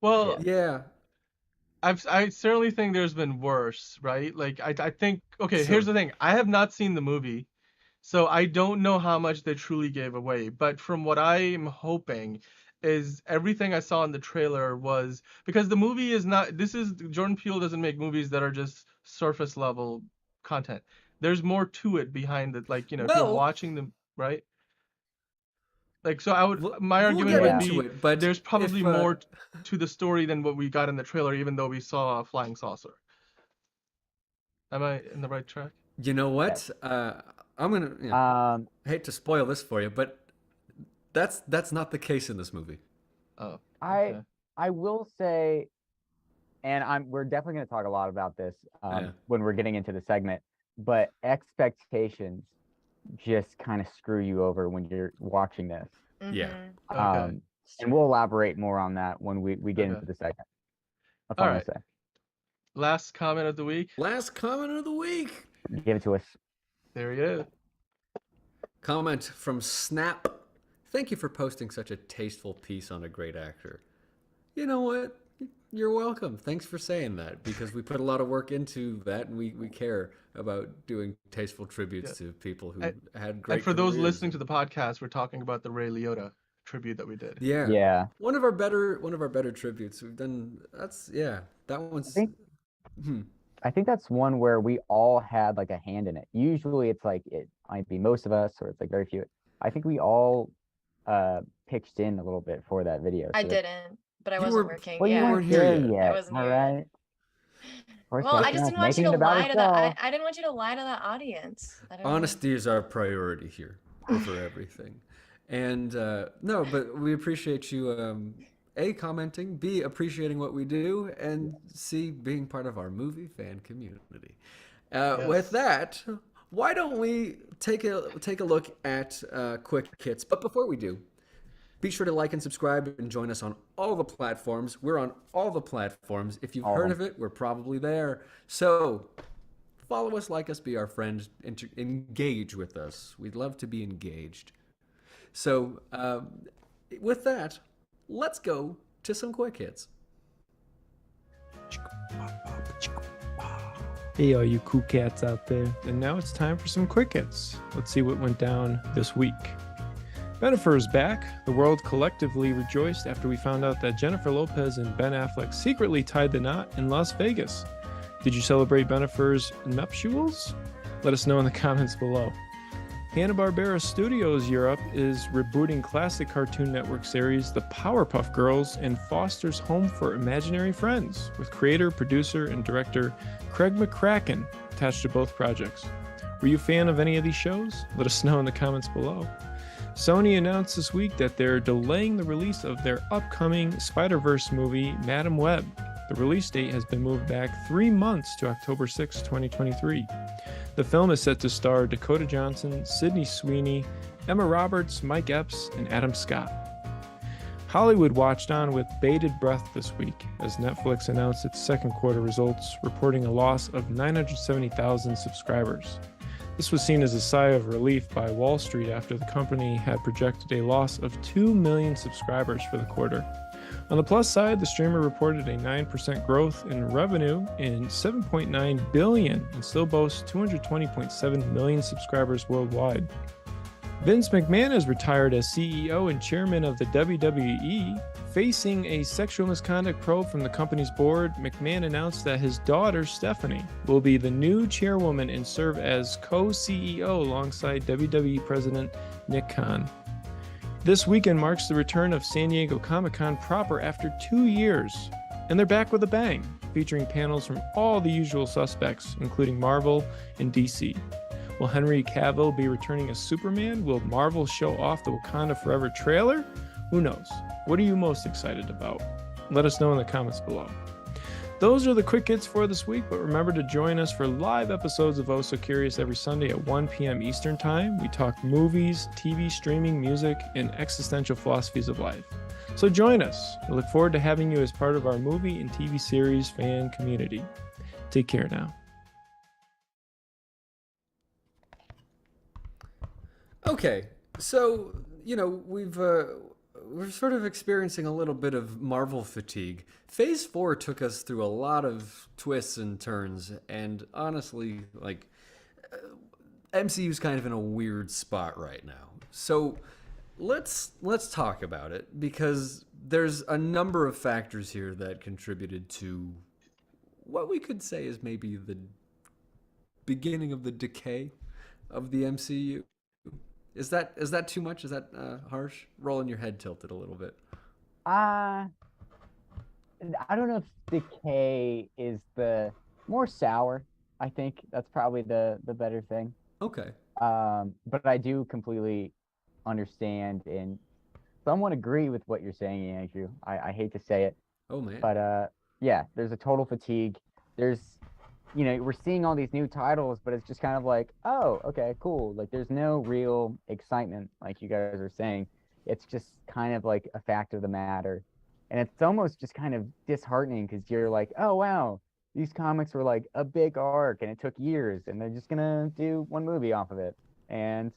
Well, Yeah. I certainly think there's been worse, right? Like I think okay, Sure. here's the thing. I have not seen the movie, So I don't know how much they truly gave away, but from what I'm hoping is everything I saw in the trailer was because the movie is not this is Jordan Peele doesn't make movies that are just surface level content. There's more to it behind it, like, if you're Well, watching them, right? Like, so I would my we'll argument get would Yeah. into be it, but there's probably if more to the story than what we got in the trailer, even though we saw a flying saucer. Am I in the right track? you know Yes. what, I'm gonna hate to spoil this for you, but that's not the case in this movie. Oh, I okay. I will say, and we're definitely going to talk a lot about this Yeah. when we're getting into the segment, but expectations just kind of screw you over when you're watching this. Yeah. Mhm. Okay. And we'll elaborate more on that when we get Okay. into the segment. That's All all I'm right. gonna Last comment of the week. Last comment of the week. say. Give it to us. There he is. Comment from Snap. Thank you for posting such a tasteful piece on a great actor. You know what? You're welcome. Thanks for saying that, because we put a lot of work into that, and we care about doing tasteful tributes to people who had great And for those careers. listening to the podcast, we're talking about the Ray Liotta tribute that we did. Yeah. Yeah. One of our better tributes we've done. That one's I think that's one where we all had like a hand in it. Usually it's like it might be most of us or it's like very few. I think we all pitched in a little bit for that video. I So didn't, but I You wasn't were- working. well, you Yeah. weren't here yet. yet. I wasn't All here yet. right. Of course, Well, I that's just not didn't want you making to it about lie to the itself. I didn't want you to lie to the audience. I don't know. Honesty is our priority here over everything. And no, but we appreciate you, A, commenting, B, appreciating what we do, and C, being part of our movie fan community. With that, why don't we take a look at Quick Hits? But before we do, be sure to like and subscribe and join us on all the platforms. We're on all the platforms. If you've heard of it, we're probably there. So follow us, like us, be our friend, engage with us. We'd love to be engaged. So with that, let's go to some quick hits. Hey, all you cool cats out there. And now it's time for some quick hits. Let's see what went down this week. Bennifer is back. The world collectively rejoiced after we found out that Jennifer Lopez and Ben Affleck secretly tied the knot in Las Vegas. Did you celebrate Bennifer's nuptials? Let us know in the comments below. Hanna-Barbera Studios Europe is rebooting classic Cartoon Network series The Powerpuff Girls and fosters home for imaginary friends, with creator, producer, and director Craig McCracken attached to both projects. Were you a fan of any of these shows? Let us know in the comments below. Sony announced this week that they're delaying the release of their upcoming Spider-Verse movie, Madam Web. The release date has been moved back 3 months to October 6, 2023. The film is set to star Dakota Johnson, Sydney Sweeney, Emma Roberts, Mike Epps, and Adam Scott. Hollywood watched on with bated breath this week as Netflix announced its second quarter results, reporting a loss of 970,000 subscribers. This was seen as a sigh of relief by Wall Street after the company had projected a loss of 2 million subscribers for the quarter. On the plus side, the streamer reported a 9% growth in revenue and $7.9 billion and still boasts 220.7 million subscribers worldwide. Vince McMahon is retired as CEO and chairman of the WWE. Facing a sexual misconduct probe from the company's board, McMahon announced that his daughter, Stephanie, will be the new chairwoman and serve as co-CEO alongside WWE President Nick Khan. This weekend marks the return of San Diego Comic-Con proper after 2 years, and they're back with a bang, featuring panels from all the usual suspects, including Marvel and DC. Will Henry Cavill be returning as Superman? Will Marvel show off the Wakanda Forever trailer? Who knows? What are you most excited about? Let us know in the comments below. Those are the quick hits for this week, but remember to join us for live episodes of Oh So Curious every Sunday at 1 p.m. Eastern Time. We talk movies, TV, streaming, music, and existential philosophies of life. So join us. I look forward to having you as part of our movie and TV series fan community. Take care now. Okay, so we're sort of experiencing a little bit of Marvel fatigue. Phase 4 took us through a lot of twists and turns, and honestly, MCU's kind of in a weird spot right now. So let's talk about it, because there's a number of factors here that contributed to what we could say is maybe the beginning of the decay of the MCU. Is that too much? Is that harsh? Rolling your head tilted a little bit. Uh, I don't know if decay is the more sour. I think that's probably the better thing. Okay. But I do completely understand and somewhat agree with what you're saying, Andrew. I hate to say it, Oh man. but yeah, there's a total fatigue. There's, we're seeing all these new titles, but it's just kind of like, oh, okay, cool. Like there's no real excitement, like you guys are saying. It's just kind of like a fact of the matter. And it's almost just kind of disheartening because you're like, oh wow, these comics were like a big arc and it took years and they're just gonna do one movie off of it. And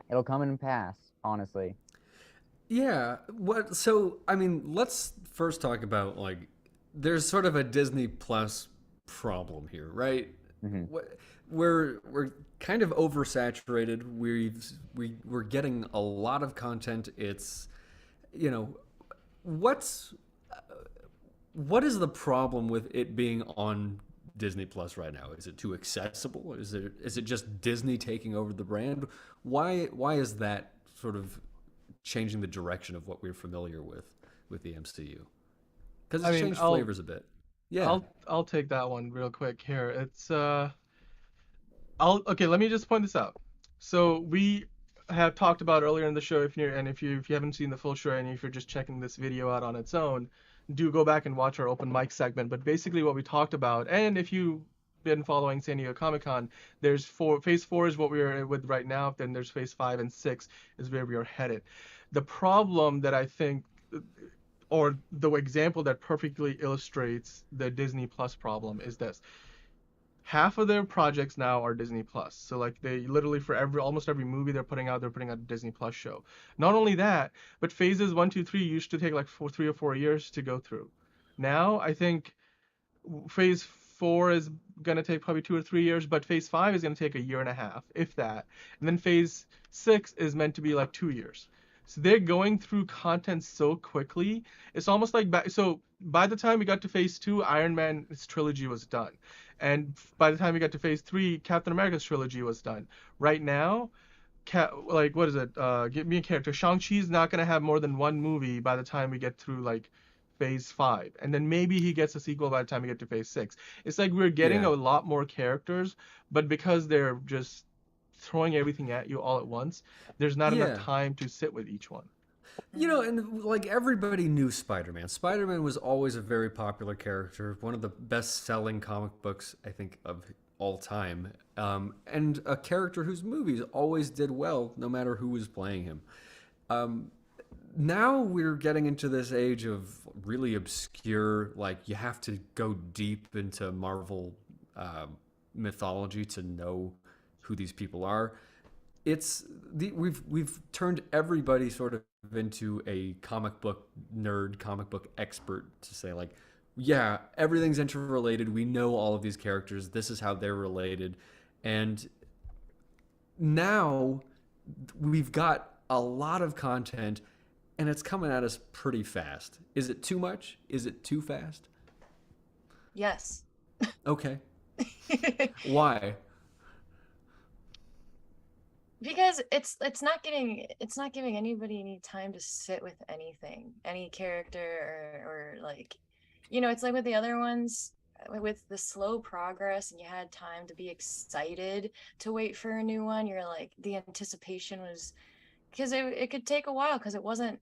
it'll come and pass, honestly. Yeah. So I mean, let's first talk about, like, there's sort of a Disney Plus problem here, right? Mm-hmm. We're kind of oversaturated. We're getting a lot of content. It's, what's what is the problem with it being on Disney Plus right now? Is it too accessible? Is it just Disney taking over the brand? Why is that sort of changing the direction of what we're familiar with the MCU? Because it's changed flavors a bit. Yeah. I'll take that one real quick here. It's okay, let me just point this out. So we have talked about earlier in the show, if you haven't seen the full show and if you're just checking this video out on its own, do go back and watch our open mic segment. But basically what we talked about, and if you've been following San Diego Comic-Con, there's phase 4 is what we're with right now, then there's phase 5 and 6 is where we are headed. The problem that I think, or the example that perfectly illustrates the Disney Plus problem, is this. Half of their projects now are Disney Plus. So like they literally, for almost every movie they're putting out a Disney Plus show. Not only that, but phases 1, 2, 3 used to take like 3 or 4 years to go through. Now I think phase 4 is gonna take probably 2 or 3 years, but phase 5 is gonna take a year and a half, if that. And then phase 6 is meant to be like 2 years. So they're going through content so quickly. It's almost like so by the time we got to phase 2, Iron Man's trilogy was done. And by the time we got to phase 3, Captain America's trilogy was done. Right now, what is it? Give me a character. Shang-Chi's not going to have more than one movie by the time we get through like phase 5. And then maybe he gets a sequel by the time we get to phase 6. It's like we're getting a lot more characters, but because they're just throwing everything at you all at once, there's not enough time to sit with each one. And like everybody knew Spider-Man. Spider-Man was always a very popular character, one of the best-selling comic books, I think, of all time, and a character whose movies always did well, no matter who was playing him. Now we're getting into this age of really obscure, like you have to go deep into Marvel mythology to know who these people are. We've turned everybody sort of into a comic book nerd, comic book expert to say like, yeah, everything's interrelated. We know all of these characters. This is how they're related. And now we've got a lot of content and it's coming at us pretty fast. Is it too much? Is it too fast? Yes. Okay. Why? Because it's not giving anybody any time to sit with any character or like, it's like with the other ones, with the slow progress, and you had time to be excited to wait for a new one. You're like, the anticipation was, because it could take a while, because it wasn't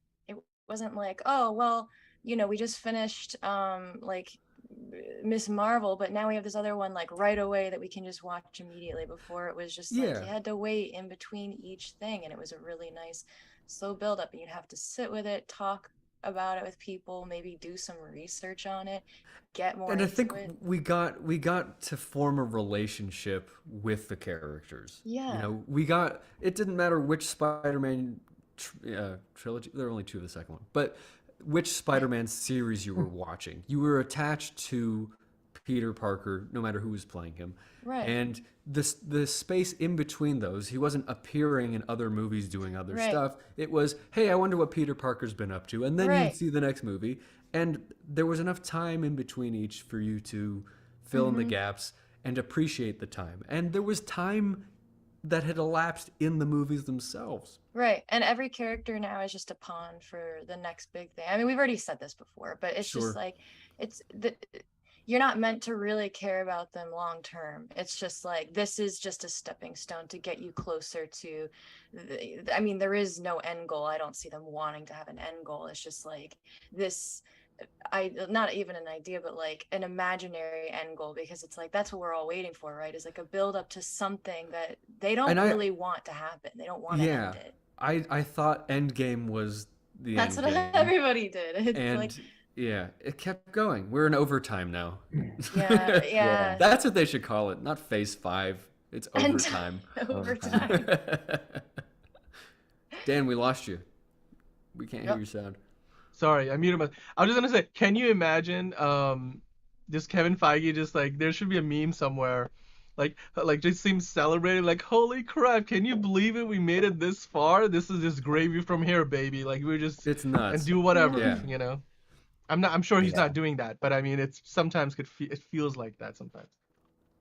like, oh well, we just finished like Miss Marvel, but now we have this other one like right away that we can just watch immediately. Before it was just like you had to wait in between each thing, and it was a really nice slow build up, and you'd have to sit with it, talk about it with people, maybe do some research on it, get more and into I think it. we got to form a relationship with the characters. It didn't matter which Spider-Man trilogy, there are only 2 of the second one, but which Spider-Man series you were watching. You were attached to Peter Parker, no matter who was playing him. Right. And the space in between those, he wasn't appearing in other movies doing other Right. stuff. It was, hey, I wonder what Peter Parker's been up to. And then Right. you'd see the next movie. And there was enough time in between each for you to fill in the gaps and appreciate the time. And there was time that had elapsed in the movies themselves. Right. And every character now is just a pawn for the next big thing. I mean, we've already said this before, but it's Sure. just like, you're not meant to really care about them long term. It's just like, this is just a stepping stone to get you closer to, I mean, there is no end goal. I don't see them wanting to have an end goal. It's just like this, not even an idea, but like an imaginary end goal, because it's like, that's what we're all waiting for, right? Is like a build up to something that they don't really want to happen. They don't want to end it. I thought Endgame was the That's what Endgame. everybody did. It's And like, yeah, it kept going. We're in overtime now. yeah. That's what they should call it, not Phase 5. It's And- overtime. Overtime. Dan, we lost you. We can't hear Yep. your sound. Sorry, I muted myself. I was just gonna say, can you imagine just Kevin Feige just like there should be a meme somewhere, like just seems celebrating, like holy crap, can you believe it? We made it this far. This is just gravy from here, baby. Like we're just It's nuts. and do whatever, Yeah. you know. I'm sure he's Yeah. not doing that, but I mean, it's sometimes it feels like that sometimes.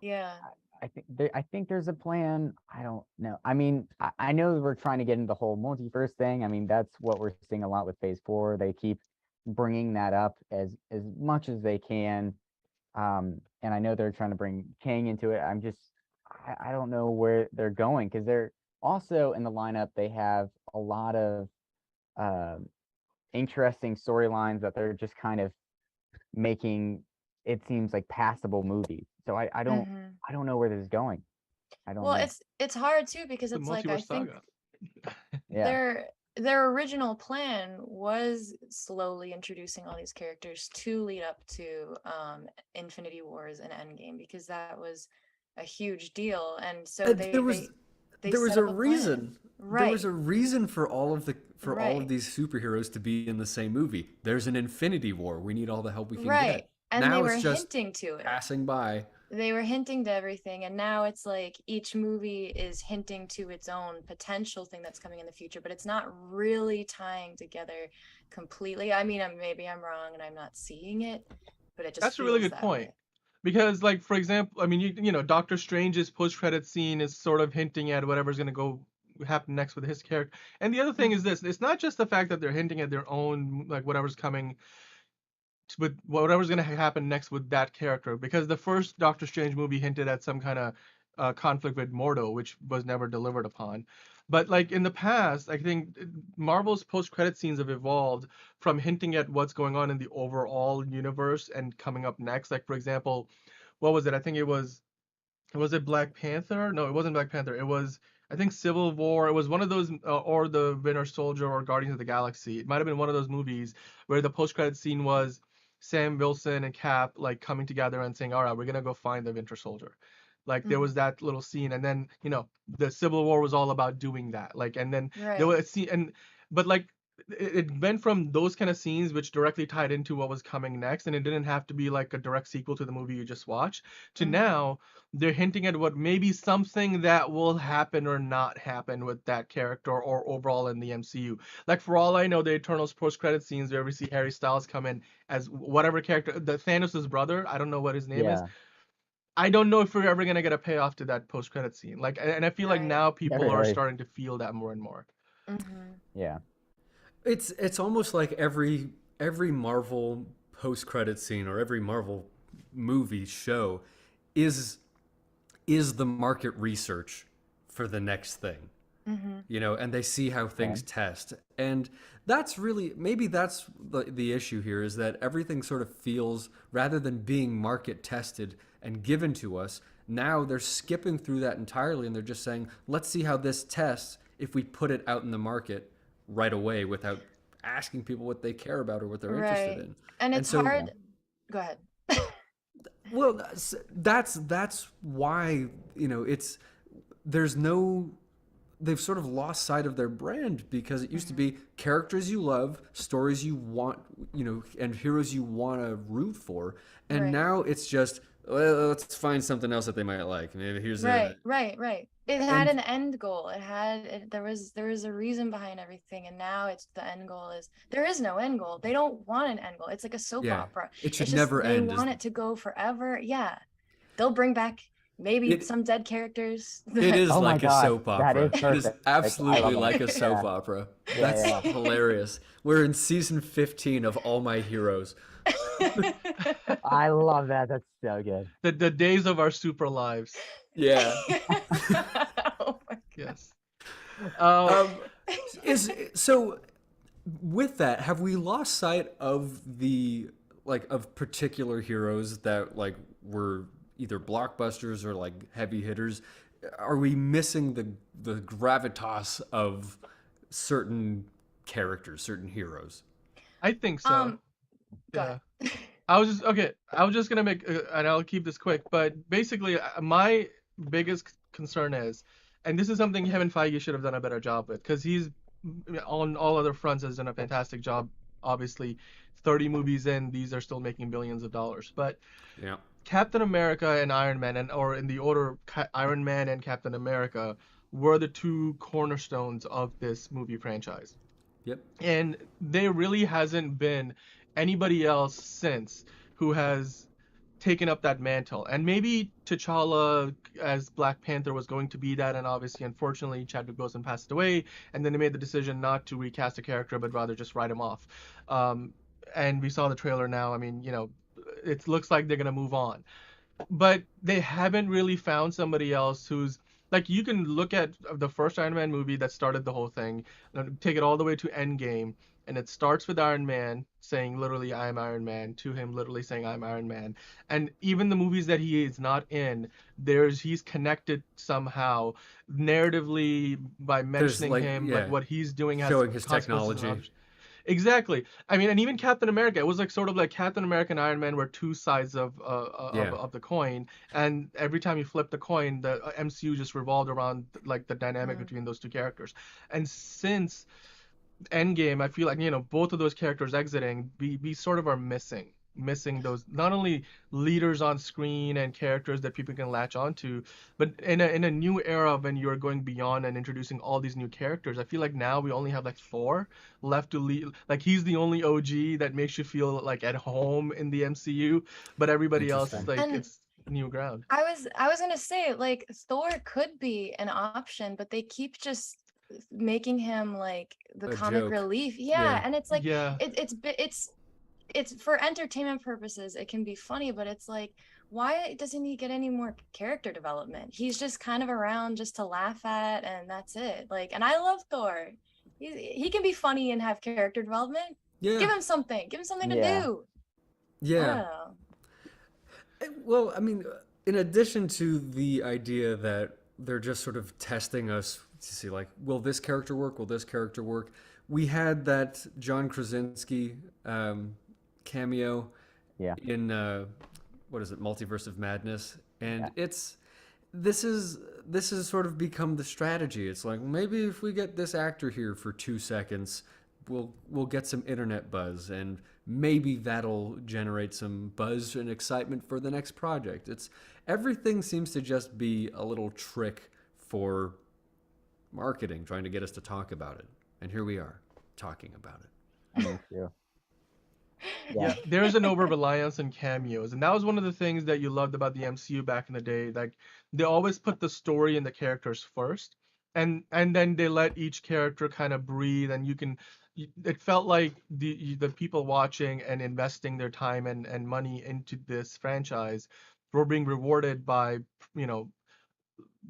Yeah. I think there's a plan. I don't know. I mean, I know we're trying to get into the whole multiverse thing. I mean, that's what we're seeing a lot with Phase 4. They keep bringing that up as much as they can. And I know they're trying to bring Kang into it. I don't know where they're going, because they're also in the lineup. They have a lot of interesting storylines that they're just kind of making, it seems like, passable movies. So I don't Mhm. I don't know where this is going. I don't Well, know. it's hard too, because The it's like, I multiverse think saga. Yeah. their original plan was slowly introducing all these characters to lead up to Infinity Wars and Endgame, because that was a huge deal. And so And they there was set a up plan. reason. There Right. was a reason for all of Right. these superheroes to be in the same movie. There's an Infinity War. We need all the help we can Right. get. And Now they were it's just hinting to it. passing by. They were hinting to everything, and now it's like each movie is hinting to its own potential thing that's coming in the future, but it's not really tying together completely. I mean, maybe I'm wrong and I'm not seeing it, but it just That's a really feels good that point. way. Because, like, for example, I mean, you know, Doctor Strange's post-credit scene is sort of hinting at whatever's going to happen next with his character. And the other thing is this: it's not just the fact that they're hinting at their own, like, whatever's coming, with whatever's going to happen next with that character. Because the first Doctor Strange movie hinted at some kind of conflict with Mordo, which was never delivered upon. But like in the past, I think Marvel's post-credit scenes have evolved from hinting at what's going on in the overall universe and coming up next. Like, for example, what was it? I think was it Black Panther? No, it wasn't Black Panther. It was, I think, Civil War. It was one of those, or the Winter Soldier or Guardians of the Galaxy. It might have been one of those movies where the post-credit scene was Sam Wilson and Cap like coming together and saying, "All right, we're gonna go find the Winter Soldier." Like there was that little scene, and then the Civil War was all about doing that. Like, and then there was a scene, but like it went from those kind of scenes which directly tied into what was coming next, and it didn't have to be like a direct sequel to the movie you just watched, to now they're hinting at what maybe something that will happen or not happen with that character or overall in the MCU. Like, for all I know, the Eternals post-credit scenes where we see Harry Styles come in as whatever character, the Thanos' brother, I don't know what his name is. I don't know if we're ever gonna get a payoff to that post-credit scene. Like, and I feel like now people are starting to feel that more and more. Yeah. It's almost like every Marvel post-credit scene or every Marvel movie show is the market research for the next thing. And they see how things test. And that's really, maybe that's the issue here, is that everything sort of feels, rather than being market tested and given to us, now they're skipping through that entirely, and they're just saying, let's see how this tests if we put it out in the market right away without asking people what they care about or what they're interested in. And it's hard. Go ahead. Well, that's why, they've sort of lost sight of their brand, because it used to be characters you love, stories you want, and heroes you want to root for. And now it's just well, let's find something else that they might like. Maybe here's Right, a right. It had and an end goal. There was a reason behind everything, and now it's the end goal is there is no end goal. They don't want an end goal. It's like a soap yeah, opera. it should It's just never they end. want it to go forever. Yeah, they'll bring back maybe It some dead characters. it is Oh my like a God, soap that opera. is It is perfect. I absolutely love like it. a soap Yeah. opera. Yeah, That's yeah. hilarious. We're in season 15 of All My Heroes. I love that. That's so good. The days of our super lives. Yeah. Oh my Yes. Uh, Is so with that, have we lost sight of the like of particular heroes that like were either blockbusters or like heavy hitters? Are we missing the gravitas of certain characters, certain heroes? I think so. Go Yeah. ahead. I was just gonna make, and I'll keep this quick. But basically, my biggest concern is, and this is something Kevin Feige should have done a better job with, because he's on all other fronts has done a fantastic job. Obviously, 30 movies in, these are still making billions of dollars. But Yeah. Captain America and Iron Man, or in the order, Iron Man and Captain America, were the two cornerstones of this movie franchise. Yep. And there really hasn't been anybody else since who has taken up that mantle. And maybe T'Challa as Black Panther was going to be that, and obviously, unfortunately, Chadwick Boseman passed away, and then they made the decision not to recast a character, but rather just write him off. And we saw the trailer now. I mean, it looks like they're gonna move on, but they haven't really found somebody else who's like, you can look at the first Iron Man movie that started the whole thing, and take it all the way to Endgame, and it starts with Iron Man saying literally "I'm Iron Man" to him literally saying "I'm Iron Man," and even the movies that he is not in, he's connected somehow narratively by There's mentioning like him, yeah, like what he's doing has showing his consequences and technology. Exactly. I mean, and even Captain America, it was like sort of like Captain America and Iron Man were two sides Yeah. of the coin, and every time you flip the coin, the MCU just revolved around like the dynamic between those two characters. And since Endgame, I feel like, both of those characters exiting, we sort of are missing those, not only leaders on screen and characters that people can latch onto, but in a new era when you're going beyond and introducing all these new characters. I feel like now we only have like four left to lead. Like, he's the only OG that makes you feel like at home in the MCU, but everybody else is Interesting. like, And it's new ground. I was gonna say, like, Thor could be an option, but they keep just making him like the A comic joke. relief. Yeah. Yeah, and it's like Yeah. it's for entertainment purposes. It can be funny, but it's like, why doesn't he get any more character development? He's just kind of around just to laugh at, and that's it. Like, and I love Thor. He can be funny and have character development. Yeah. Give him something. Give him something to Yeah. do. I Yeah. don't know. Well, I mean, in addition to the idea that they're just sort of testing us to see, like, will this character work? Will this character work? We had that John Krasinski cameo Yeah. in what is it, Multiverse of Madness, and Yeah. this is sort of become the strategy. It's like, maybe if we get this actor here for 2 seconds, we'll get some internet buzz, and maybe that'll generate some buzz and excitement for the next project. Everything seems to just be a little trick for marketing, trying to get us to talk about it. And here we are talking about it. Me too. Yeah, there's an over reliance on cameos, and that was one of the things that you loved about the MCU back in the day. Like, they always put the story and the characters first, and then they let each character kind of breathe, and it felt like the people watching and investing their time and money into this franchise were being rewarded by,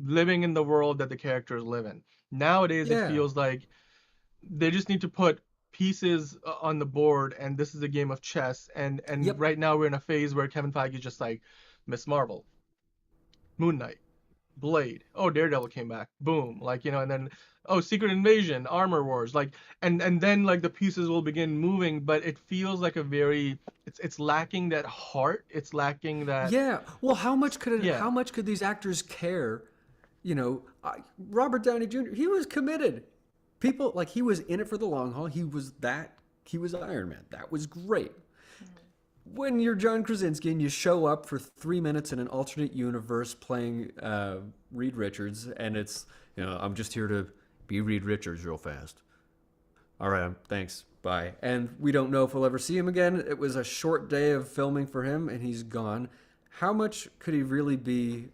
living in the world that the characters live in. Nowadays, Yeah. it feels like they just need to put pieces on the board, and this is a game of chess. And Yep. right now we're in a phase where Kevin Feige is just like, Miss Marvel, Moon Knight, Blade, oh, Daredevil came back, boom, like, and then, oh, Secret Invasion, Armor Wars, like, and then like the pieces will begin moving, but it feels like it's lacking that heart. It's lacking that. Yeah. Well, how much could Yeah. how much could these actors care? Robert Downey Jr., he was committed. People, like, he was in it for the long haul. He was Iron Man. That was great. when you're John Krasinski and you show up for 3 minutes in an alternate universe playing Reed Richards, and it's, I'm just here to be Reed Richards real fast. All right, thanks, bye. And we don't know if we'll ever see him again. It was a short day of filming for him, and he's gone. How much could he really be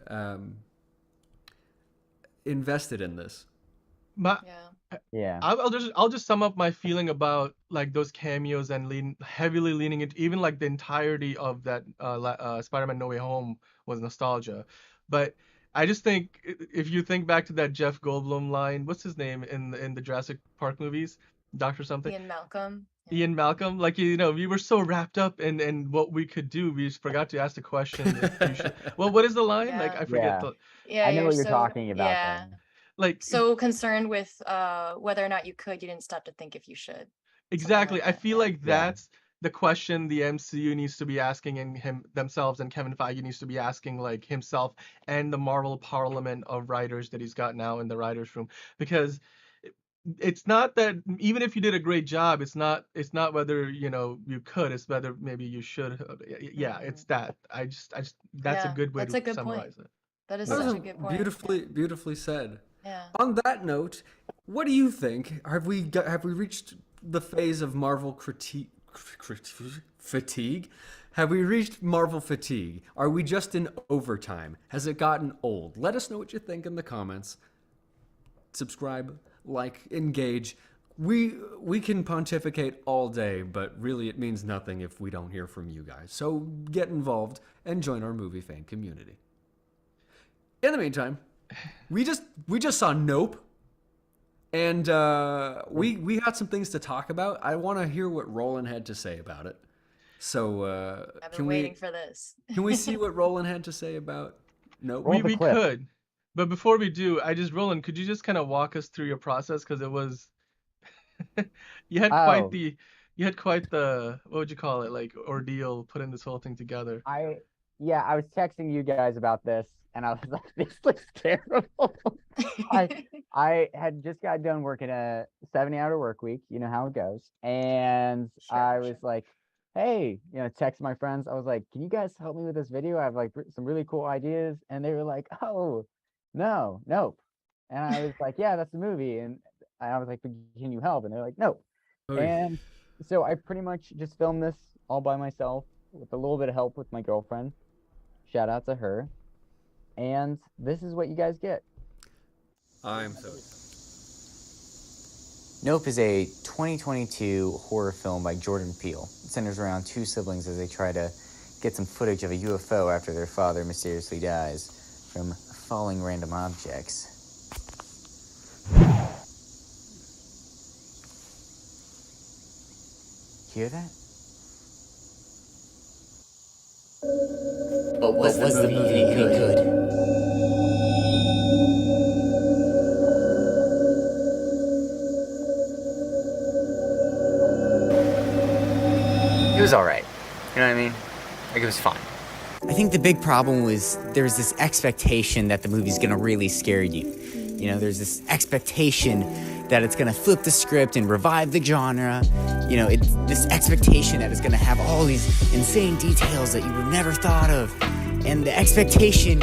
invested in this? Yeah. I'll just sum up my feeling about like those cameos and heavily leaning into even like the entirety of that Spider-Man No Way Home was nostalgia, but I just think if you think back to that Jeff Goldblum line, what's his name in the Jurassic Park movies, Doctor something. Ian Malcolm. Ian Malcolm, like we were so wrapped up in what we could do, we just forgot to ask the question. If you should... Well, what is the line? Like I forget. Yeah, I know what you're so, talking about. Yeah. Then. Like so concerned with whether or not you could, you didn't stop to think if you should. Exactly. Like I feel like that's the question the MCU needs to be asking themselves, and Kevin Feige needs to be asking like himself and the Marvel parliament of writers that he's got now in the writers' room, because it's not that even if you did a great job, it's not whether you could, it's whether maybe you should. Yeah, it's that. I just that's a good way to summarize it. That is That such was a good point. Beautifully said. Yeah. On that note, what do you think? Have we reached the phase of Marvel fatigue? Have we reached Marvel fatigue? Are we just in overtime? Has it gotten old? Let us know what you think in the comments. Subscribe, like, engage. We can pontificate all day, but really it means nothing if we don't hear from you guys. So get involved and join our movie fan community. In the meantime, we just saw Nope, and we got some things to talk about. I want to hear what Rolan had to say about it. So I've been waiting for this. Can we see what Rolan had to say about Nope? We could, but before we do, Rolan, could you just kind of walk us through your process, because it was you had quite the what would you call it, like ordeal putting this whole thing together. I was texting you guys about this, and I was like, this looks terrible. I had just got done working a 70-hour work week. You know how it goes. And I was like, hey, text my friends. I was like, can you guys help me with this video? I have like some really cool ideas. And they were like, oh, nope. And I was like, yeah, that's the movie. And I was like, can you help? And they're like, no. And so I pretty much just filmed this all by myself with a little bit of help with my girlfriend. Shout out to her. And this is what you guys get. I'm so excited. Nope is a 2022 horror film by Jordan Peele. It centers around two siblings as they try to get some footage of a UFO after their father mysteriously dies from falling random objects. Hear that? But was the movie any good? It was alright. You know what I mean? Like, it was fine. I think the big problem was there's this expectation that the movie's gonna really scare you. There's this expectation that it's gonna flip the script and revive the genre. It's this expectation that it's gonna have all these insane details that you would never thought of. And the expectation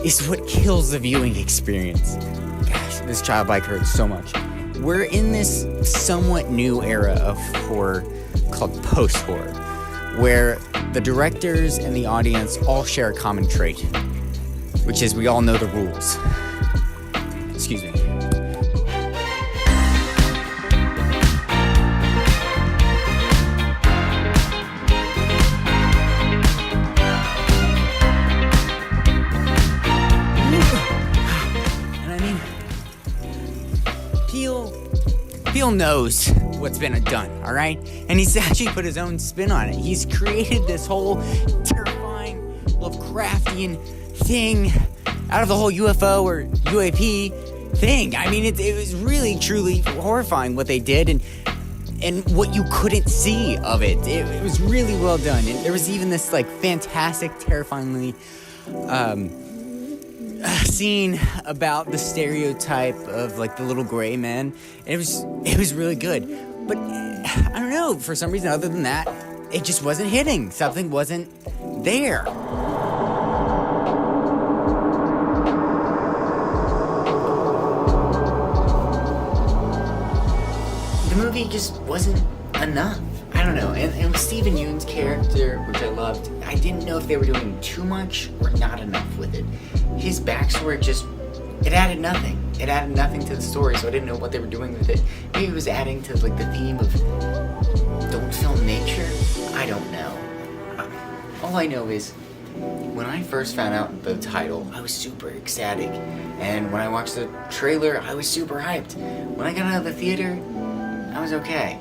is what kills the viewing experience. Gosh, this child bike hurts so much. We're in this somewhat new era of horror called post-horror, where the directors and the audience all share a common trait, which is we all know the rules. Excuse me. Peele knows what's been done, all right? And he's actually put his own spin on it. He's created this whole terrifying, Lovecraftian thing out of the whole UFO or UAP thing. I mean, it was really, truly horrifying what they did and what you couldn't see of it. It was really well done. And there was even this, like, fantastic, terrifyingly scene about the stereotype of like the little gray man. It was really good, but I don't know, for some reason other than that, it just wasn't hitting. Something wasn't there. The movie just wasn't enough. I don't know. And with Stephen Yeun's character, which I loved, I didn't know if they were doing too much or not enough with it. His backstory just, it added nothing. It added nothing to the story, so I didn't know what they were doing with it. Maybe it was adding to like the theme of don't film nature? I don't know. All I know is when I first found out the title, I was super ecstatic. And when I watched the trailer, I was super hyped. When I got out of the theater, I was okay.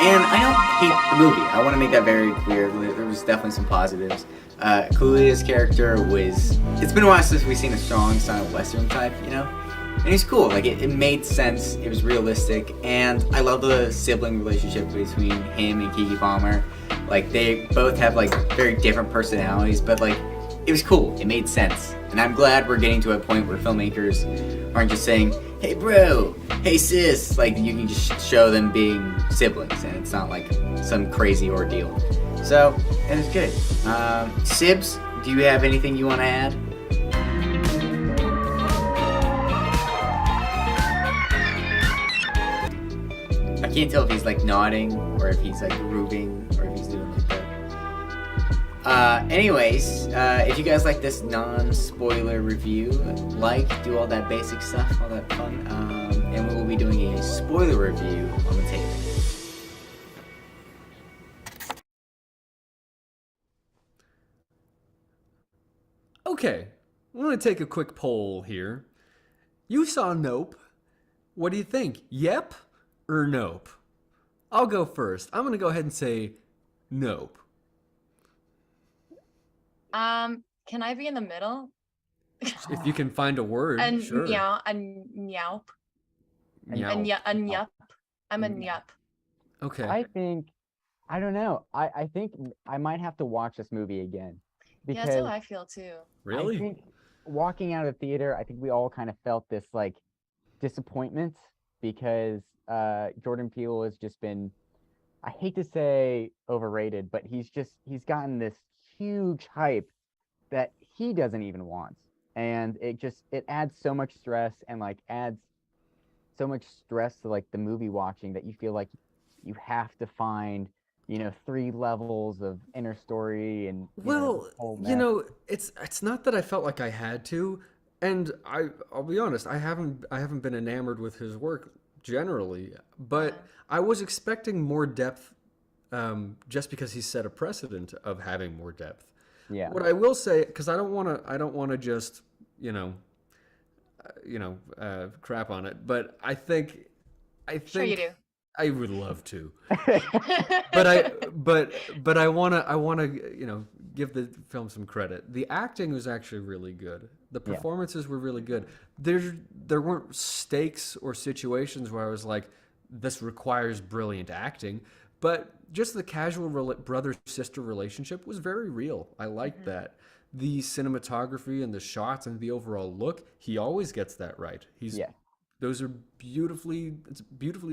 And I don't hate the movie. I want to make that very clear. There was definitely some positives. Kaluuya's character was... It's been a while since we've seen a strong silent Western type, you know? And he's cool. Like, it made sense. It was realistic. And I love the sibling relationship between him and Keke Palmer. Like, they both have, like, very different personalities. But, like, it was cool. It made sense. And I'm glad we're getting to a point where filmmakers aren't just saying, hey bro, hey sis, like you can just show them being siblings and it's not like some crazy ordeal. So, it was good. Sibs, do you have anything you want to add? I can't tell if he's like nodding or if he's like grooving or if he's doing like that. Anyways, if you guys like this non-spoiler review, do all that basic stuff, all that fun, and we will be doing a spoiler review on the tape. Okay, I'm going to take a quick poll here. You saw Nope. What do you think? Yep or nope? I'll go first. I'm going to go ahead and say nope. Can I be in the middle? If you can find a word, And sure. meow and meow Meow. and yup. I'm a yup. Okay. I think, I don't know. I think I might have to watch this movie again. Yeah, that's how I feel too. Really? I think walking out of the theater, I think we all kind of felt this like disappointment because Jordan Peele has just been, I hate to say overrated, but he's gotten this huge hype that he doesn't even want. And it adds so much stress and like adds so much stress to like the movie watching that you feel like you have to find, 3 levels of inner story and it's not that I felt like I had to, and I'll be honest, I haven't been enamored with his work generally, but I was expecting more depth, just because he set a precedent of having more depth. Yeah. What I will say, because I don't want to just crap on it, but I think Sure you do. I would love to, but I want to give the film some credit. The acting was actually really good. The performances were really good. There weren't stakes or situations where I was like, this requires brilliant acting, but just the casual brother-sister relationship was very real. I liked that. The cinematography and the shots and the overall look, he always gets that right. Those are beautifully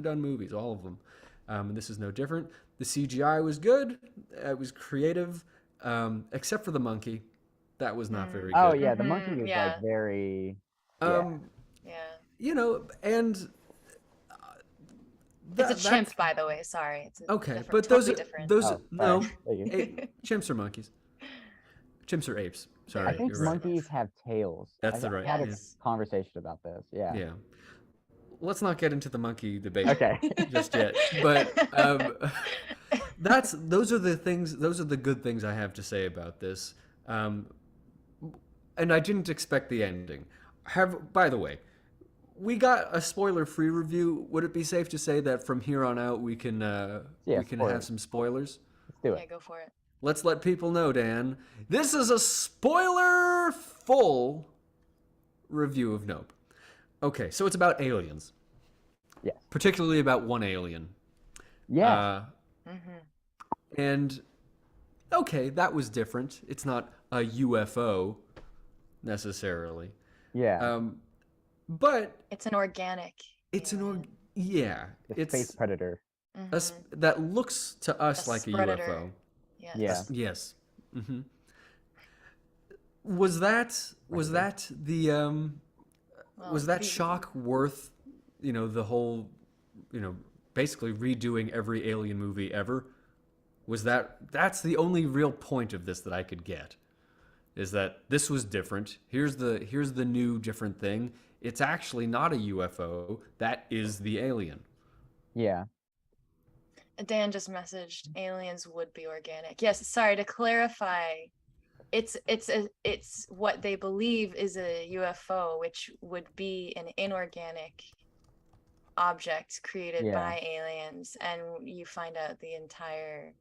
done movies, all of them. And this is no different. The CGI was good. It was creative, except for the monkey. That was not very good. Oh yeah, the monkey is like very. And it's a chimp, by the way. Sorry. It's okay, different, but totally different. Chimps are monkeys. Chimps are apes. Sorry, I think you're right. monkeys have tails. That's I right. had a conversation about this. Yeah. Yeah. Let's not get into the monkey debate Okay. just yet. But those are the good things I have to say about this. And I didn't expect the ending. By the way, we got a spoiler-free review. Would it be safe to say that from here on out we can have some spoilers? Let's do it. Yeah, go for it. Let's let people know, Dan. This is a spoiler-full review of Nope. Okay, so it's about aliens. Yes. Particularly about one alien. Yes. And, okay, that was different. It's not a UFO, necessarily. Yeah. But... It's an organic. Yeah, The it's space predator. that looks to us A like a spredator. UFO. Yes. Yeah. Yes. hmm Was that the Well, was that shock worth, the whole, basically redoing every Alien movie ever? That's the only real point of this that I could get, is that this was different. Here's the new different thing. It's actually not a UFO. That is the alien. Yeah. Dan just messaged aliens would be organic. Yes, sorry to clarify. It's what they believe is a UFO, which would be an inorganic object created Yeah. by aliens, and you find out the entire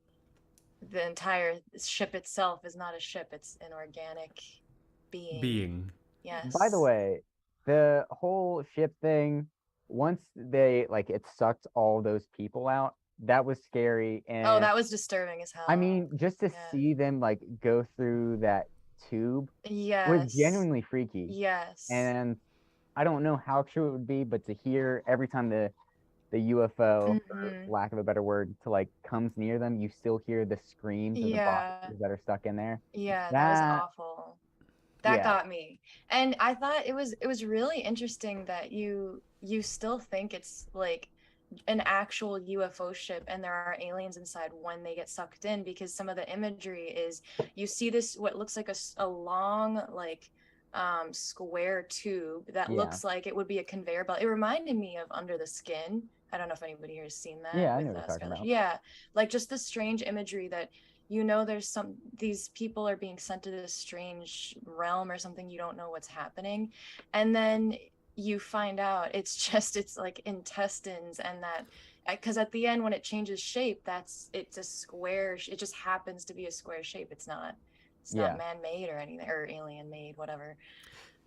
ship itself is not a ship, it's an organic being. Yes. By the way, the whole ship thing, once they it sucked all those people out, that was scary. And Oh, that was disturbing as hell. I mean, just to Yeah. see them go through that tube was Yes. genuinely freaky. Yes. And I don't know how true it would be, but to hear every time the UFO, for lack of a better word, comes near them, you still hear the screams of the bodies that are stuck in there. Yeah, that was awful. That Yeah. got me. And I thought it was really interesting that you still think it's like an actual UFO ship and there are aliens inside when they get sucked in, because some of the imagery is you see this what looks like a long square tube that looks like it would be a conveyor belt. It reminded me of Under the Skin. I don't know if anybody here has seen that. Yeah, I know what you're talking about. Yeah, like just the strange imagery that there's these people are being sent to this strange realm or something, you don't know what's happening, and then you find out it's like intestines, and that because at the end when it changes shape, it's a square, it just happens to be a square shape. It's not man-made or anything, or alien made, whatever.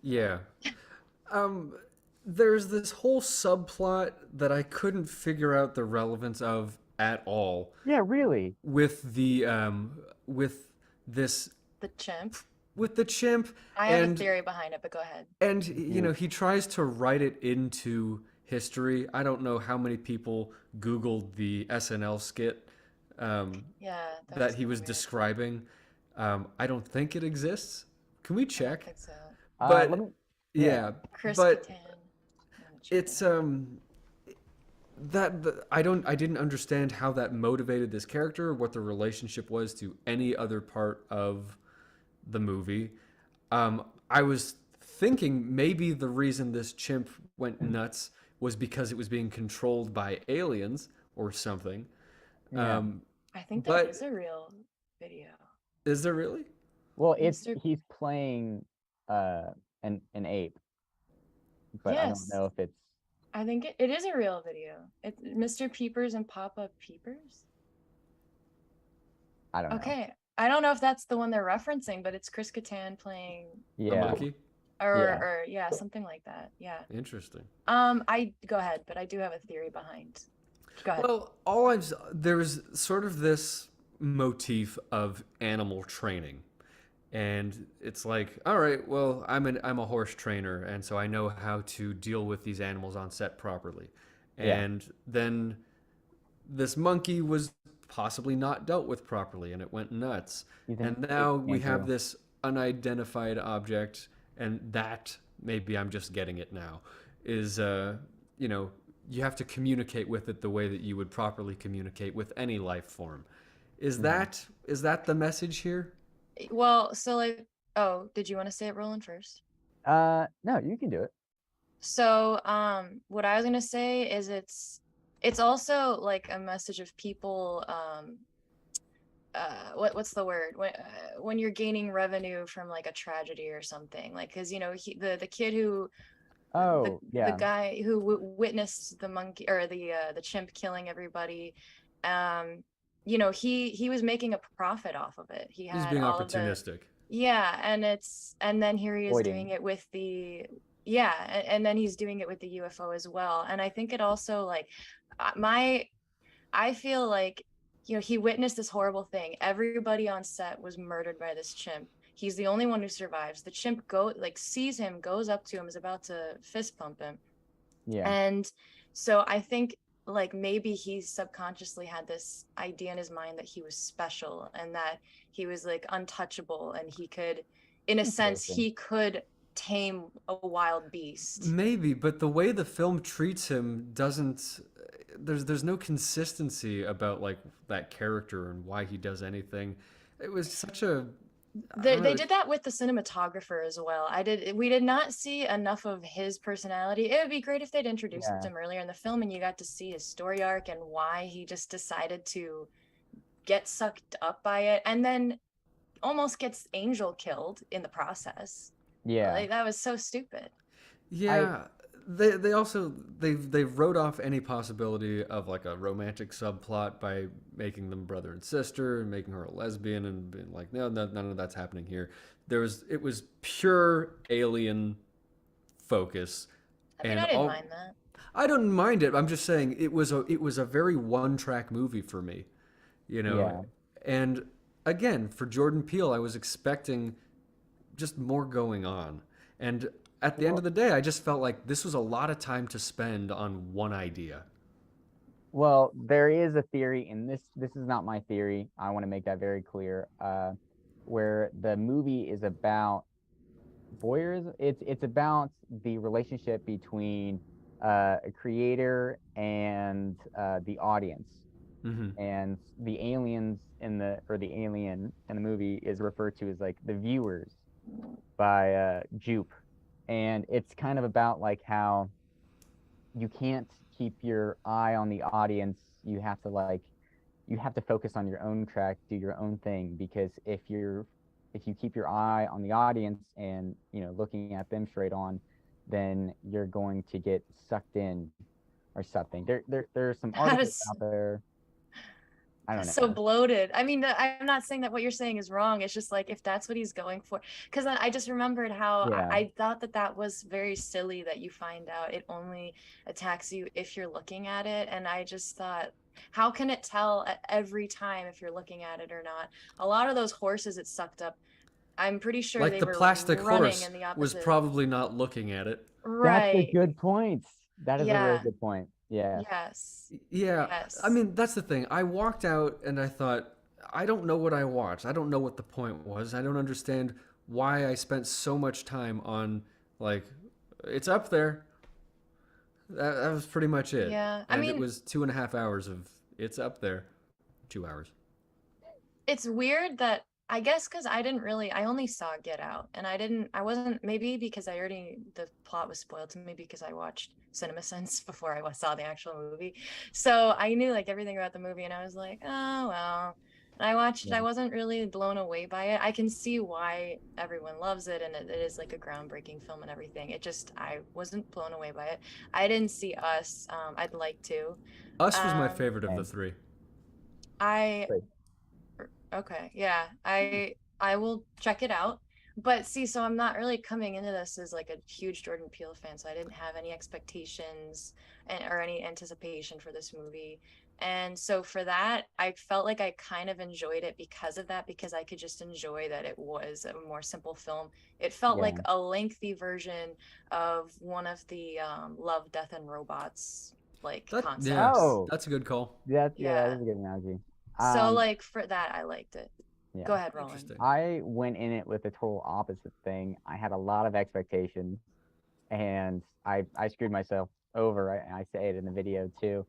Yeah. There's this whole subplot that I couldn't figure out the relevance of at all. Yeah, really. With the chimp. With the chimp. I have a theory behind it, but go ahead. And he tries to write it into history. I don't know how many people Googled the SNL skit that he was describing. I don't think it exists. Can we check? I don't think so. But Chris but Kattan. it's I didn't understand how that motivated this character, what the relationship was to any other part of the movie. I was thinking maybe the reason this chimp went nuts was because it was being controlled by aliens or something. Yeah. I think that is a real video. Is there really? Well, he's playing an ape, but I don't know if it's. I think it is a real video. It's Mr. Peepers and Papa Peepers. I don't know. Okay, I don't know if that's the one they're referencing, but it's Chris Kattan playing a monkey, or something like that. Yeah. Interesting. I go ahead, but I do have a theory behind. Go ahead. Well, there's sort of this motif of animal training. And it's like, all right, well, I'm a horse trainer, and so I know how to deal with these animals on set properly. And then this monkey was possibly not dealt with properly, and it went nuts. And now we have this unidentified object, and that, maybe I'm just getting it now, is, you have to communicate with it the way that you would properly communicate with any life form. Is that the message here? Well, so did you want to say it, Roland, first? No, you can do it. So, what I was gonna say is it's also like a message of people. What's the word when you're gaining revenue from like a tragedy or something, like because the kid who. The guy who witnessed the monkey or the chimp killing everybody. He was making a profit off of it. He's being opportunistic. And then here he is doing it with and then he's doing it with the UFO as well. And I think it also I feel like he witnessed this horrible thing. Everybody on set was murdered by this chimp. He's the only one who survives. The chimp sees him, goes up to him, is about to fist pump him. Yeah. And So I think like maybe he subconsciously had this idea in his mind that he was special and that he was like untouchable and he could, in a sense, Interesting. he could tame a wild beast. Maybe, but the way the film treats him doesn't. There's no consistency about like that character and why he does anything. It was such a. I don't They know. did that with the cinematographer as well. We did not see enough of his personality. It would be great if they'd introduced Yeah. him earlier in the film and you got to see his story arc and why he just decided to get sucked up by it and then almost gets Angel killed in the process. Yeah. Like, that was so stupid. Yeah, they also they wrote off any possibility of like a romantic subplot by making them brother and sister and making her a lesbian and being like, no, none of that's happening here. It was pure alien focus, I mean, and I didn't all mind that. I don't mind it. I'm just saying it was a very one track movie for me, you know. Yeah. And again, for Jordan Peele, I was expecting just more going on. And at the end of the day, I just felt like this was a lot of time to spend on one idea. Well, there is a theory, and this is not my theory. I want to make that very clear. Where the movie is about voyeurism. It's about the relationship between a creator and the audience. Hmm. And the aliens the alien in the movie is referred to as like the viewers by Jupe. And it's kind of about like how you can't keep your eye on the audience. You have to focus on your own track, do your own thing, because if you keep your eye on the audience and looking at them straight on, then you're going to get sucked in or something. There's some That articles is out there. I don't so know. bloated. I mean, I'm not saying that what you're saying is wrong. It's just like if that's what he's going for. Because I just remembered how Yeah. I thought that was very silly that you find out it only attacks you if you're looking at it. And I just thought, how can it tell every time if you're looking at it or not? A lot of those horses it sucked up, I'm pretty sure Like they the were plastic running horse in the was opposite. probably not looking at it. That's a Right. good point. That is a very Yeah. good point. Yeah. Yes. Yeah, Yes. I mean, that's the thing. I walked out and I thought, I don't know what I watched. I don't know what the point was. I don't understand why I spent so much time on, like, it's up there. That was pretty much it. Yeah. I And it mean, was 2.5 hours of it's up there. 2 hours. it's weird that I guess because I only saw Get Out and I wasn't, maybe because the plot was spoiled to me because I watched CinemaSins before I saw the actual movie. So I knew like everything about the movie and I was like, oh, well. And I watched it, Yeah. I wasn't really blown away by it. I can see why everyone loves it and it is like a groundbreaking film and everything. I wasn't blown away by it. I didn't see Us. I'd like to. Us was my Um, favorite of the and- three. I Great. Okay, yeah, I will check it out. But see, so I'm not really coming into this as like a huge Jordan Peele fan, so I didn't have any expectations or any anticipation for this movie. And so for that, I felt like I kind of enjoyed it because of that, because I could just enjoy that it was a more simple film. It felt Yeah. like a lengthy version of one of the Love, Death, and Robots concepts. Yeah, Oh. that's a good call. That Yeah. is a good analogy. So like for that, I liked it. Yeah. Go ahead, Roland. Interesting. I went in it with the total opposite thing. I had a lot of expectations, and I screwed myself over. I say it in the video too,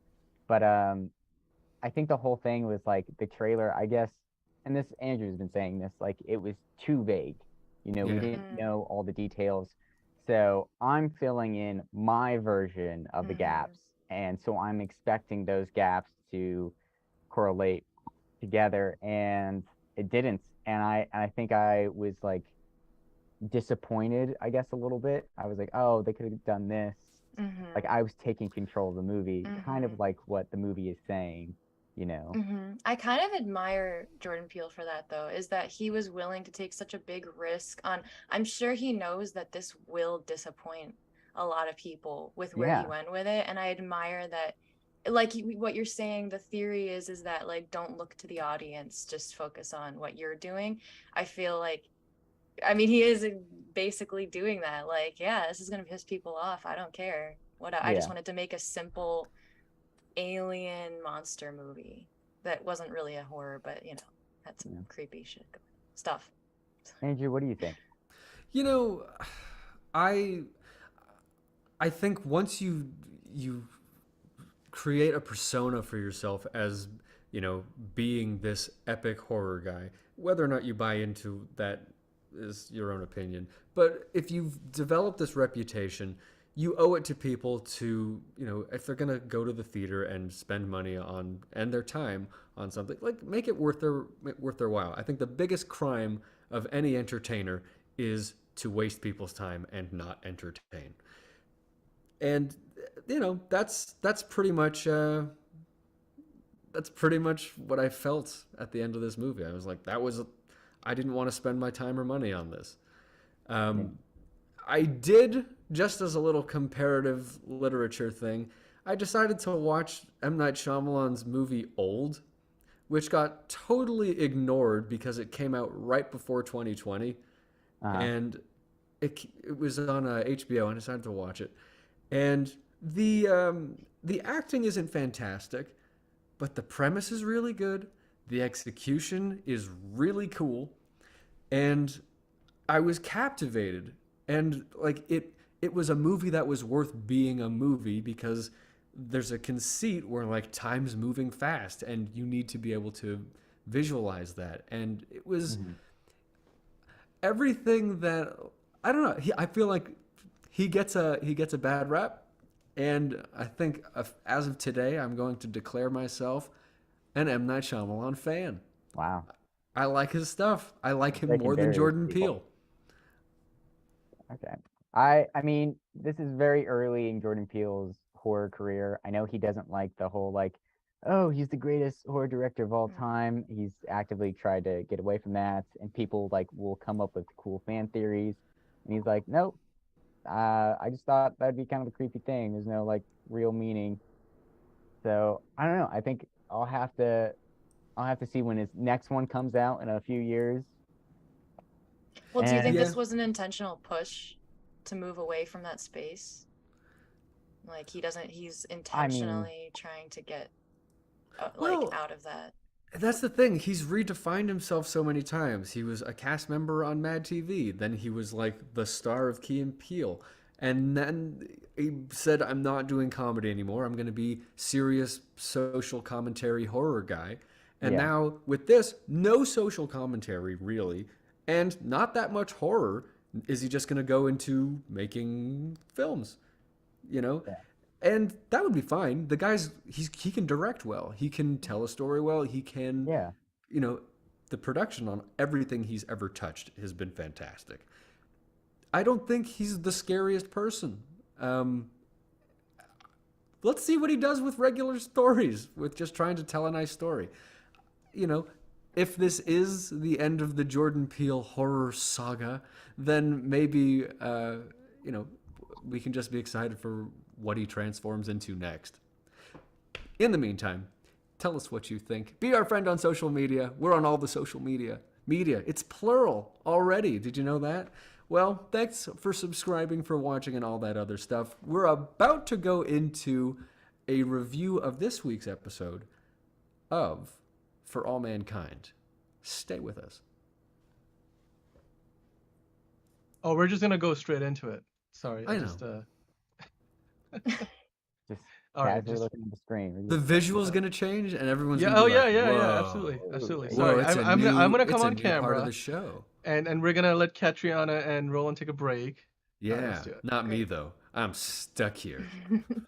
but I think the whole thing was like the trailer. I guess, and this Andrew's been saying this, like it was too vague. We Yeah. didn't know all the details, so I'm filling in my version of the Mhm. gaps, and so I'm expecting those gaps to correlate together, and it didn't. And I think I was like disappointed, I guess, a little bit. I was like, oh, they could have done this. Mhm. Like I was taking control of the movie, kind of Mhm. like what the movie is saying, I kind of admire Jordan Peele for that, though, is that he was willing to take such a big risk on. I'm sure he knows that this will disappoint a lot of people with where he Yeah. went with it, and I admire that. Like what you're saying, the theory is that like don't look to the audience, just focus on what you're doing. I feel like, I mean, he is basically doing that. Like, yeah, this is gonna piss people off. I don't care. I just Yeah. wanted to make a simple alien monster movie that wasn't really a horror, but you know, had some Yeah. creepy shit stuff. Andrew, what do you think? You know, I I think once you create a persona for yourself as, you know, being this epic horror guy, whether or not you buy into that is your own opinion. But if you've developed this reputation, you owe it to people to, you know, if they're gonna go to the theater and spend money on and their time on something, like make it worth their while. I think the biggest crime of any entertainer is to waste people's time and not entertain. And you know, that's pretty much what I felt at the end of this movie. I was like, I didn't want to spend my time or money on this. Yeah. I did, just as a little comparative literature thing, I decided to watch M. Night Shyamalan's movie Old, which got totally ignored because it came out right before 2020. Uh-huh. And it was on HBO, and I decided to watch it. And the acting isn't fantastic, but the premise is really good. The execution is really cool, and I was captivated. And like it was a movie that was worth being a movie because there's a conceit where like time's moving fast and you need to be able to visualize that. And it was everything that I don't know. I feel like he gets a bad rap, and I think as of today, I'm going to declare myself an M. Night Shyamalan fan. Wow. I like his stuff. I like him Taking more than barriers Jordan to people. Peele. Okay. I mean, this is very early in Jordan Peele's horror career. I know he doesn't like the whole like, oh, he's the greatest horror director of all time. He's actively tried to get away from that, and people like will come up with cool fan theories, and he's like, nope. I just thought that'd be kind of a creepy thing. There's no like real meaning. So I don't know. I think I'll have to see when his next one comes out in a few years. Well, do you think Yeah. this was an intentional push to move away from that space? Like he's intentionally trying to get Well, out of that. That's the thing. He's redefined himself so many times. He was a cast member on Mad TV. Then he was like the star of Key and Peele. And then he said, I'm not doing comedy anymore. I'm going to be serious social commentary horror guy. And Yeah. now with this, no social commentary really, and not that much horror. Is he just going to go into making films? You know? Yeah. And that would be fine. The guy's he can direct well. He can tell a story well. He can, Yeah. you know, the production on everything he's ever touched has been fantastic. I don't think he's the scariest person. Let's see what he does with regular stories, with just trying to tell a nice story. You know, if this is the end of the Jordan Peele horror saga, then maybe, you know, we can just be excited for what he transforms into next. In the meantime, tell us what you think. Be our friend on social media. We're on all the social media. It's plural already. Did you know that? Well, thanks for subscribing, for watching, and all that other stuff. We're about to go into a review of this week's episode of For All Mankind. Stay with us. Oh, we're just gonna go straight into it. Sorry, I know. just Just all right, casually just looking at the screen. We're The just- visual's gonna change, and everyone's yeah. gonna Oh be yeah, like, yeah, yeah. "Whoa, Absolutely, absolutely. Whoa, Sorry, it's a I'm gonna come it's a on new part of camera, the show." and we're gonna let Catriona and Rolan take a break. Yeah, let's do it. not me though. I'm stuck here.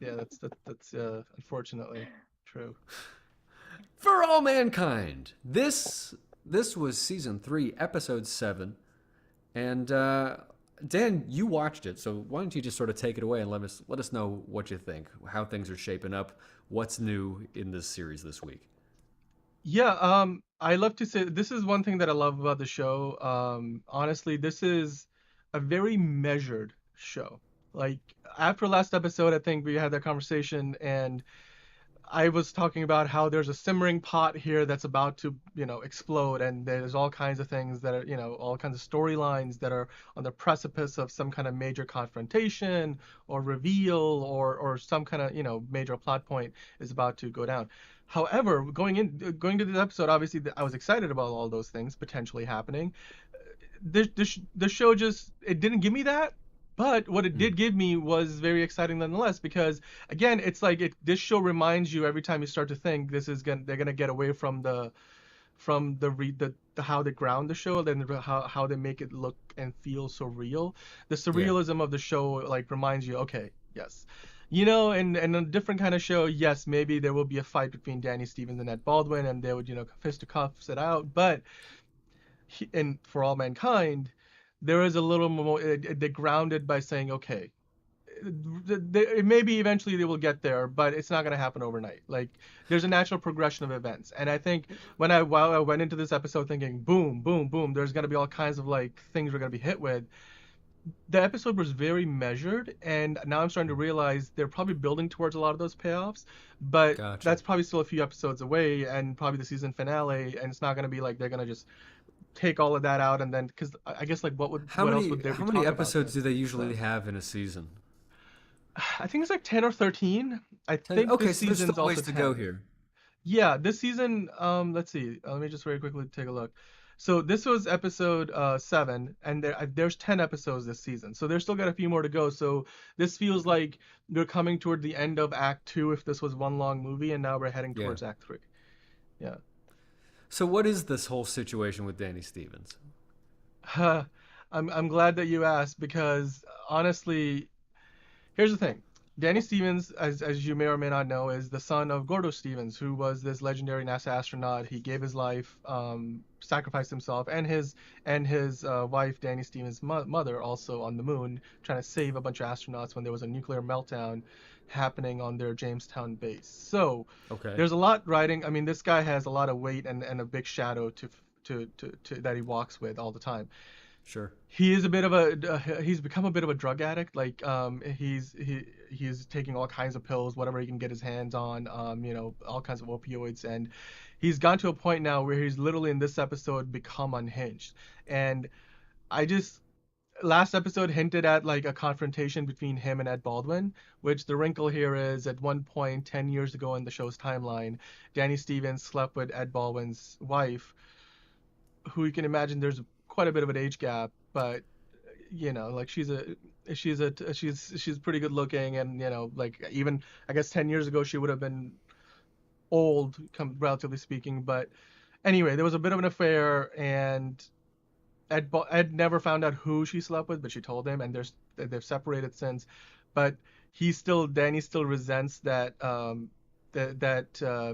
Yeah, that's unfortunately true. For All Mankind. This was season 3, episode 7, and Dan, you watched it, so why don't you just sort of take it away and let us know what you think, how things are shaping up, what's new in this series this week. Yeah, I love to say this is one thing that I love about the show. Honestly, this is a very measured show. Like after last episode, I think we had that conversation, and I was talking about how there's a simmering pot here that's about to, explode, and there's all kinds of things that are, all kinds of storylines that are on the precipice of some kind of major confrontation or reveal or some kind of, major plot point is about to go down. However, going to this episode, obviously I was excited about all those things potentially happening. The show just, it didn't give me that. But what it did give me was very exciting nonetheless, because again, it's like this show reminds you every time you start to think they're gonna get away from the how they ground the show, then how they make it look and feel so real. The surrealism of the show like reminds you, okay, yes. And a different kind of show, yes, maybe there will be a fight between Danny Stevens and Ed Baldwin, and they would, fisticuffs it out. But and for All Mankind, there is a little more, they're grounded by saying, okay, maybe eventually they will get there, but it's not going to happen overnight. Like, there's a natural progression of events. And I think while I went into this episode thinking, boom, boom, boom, there's going to be all kinds of like things we're going to be hit with, the episode was very measured, and now I'm starting to realize they're probably building towards a lot of those payoffs, but that's probably still a few episodes away, and probably the season finale, and it's not going to be like they're going to just take all of that out, and then, because I guess like what else would there be? How many episodes do they usually have in a season? I think it's like 10 or 13. I think okay, this so there's season's still ways also to 10. go here. Yeah, this season, let's see. Let me just very quickly take a look. So this was episode 7, and there's 10 episodes this season. So there's still got a few more to go. So this feels like we're coming toward the end of Act 2 if this was one long movie, and now we're heading towards Act 3. Yeah. So what is this whole situation with Danny Stevens? I'm glad that you asked, because honestly, here's the thing. Danny Stevens, as you may or may not know, is the son of Gordo Stevens, who was this legendary NASA astronaut. He gave his life, sacrificed himself, and his wife, Danny Stevens' mother, also on the moon, trying to save a bunch of astronauts when there was a nuclear meltdown happening on their Jamestown base. So there's a lot riding. I mean, this guy has a lot of weight and a big shadow to that he walks with all the time. Sure. He is he's become a bit of a drug addict. Like, he's taking all kinds of pills, whatever he can get his hands on, all kinds of opioids. And he's gone to a point now where he's literally in this episode become unhinged. And last episode hinted at like a confrontation between him and Ed Baldwin, which the wrinkle here is at one point 10 years ago in the show's timeline, Danny Stevens slept with Ed Baldwin's wife, who you can imagine there's quite a bit of an age gap, but like she's pretty good looking, and like even I guess 10 years ago she would have been old, relatively speaking. But anyway, there was a bit of an affair, and Ed never found out who she slept with, but she told him, and they've separated since. But Danny still resents that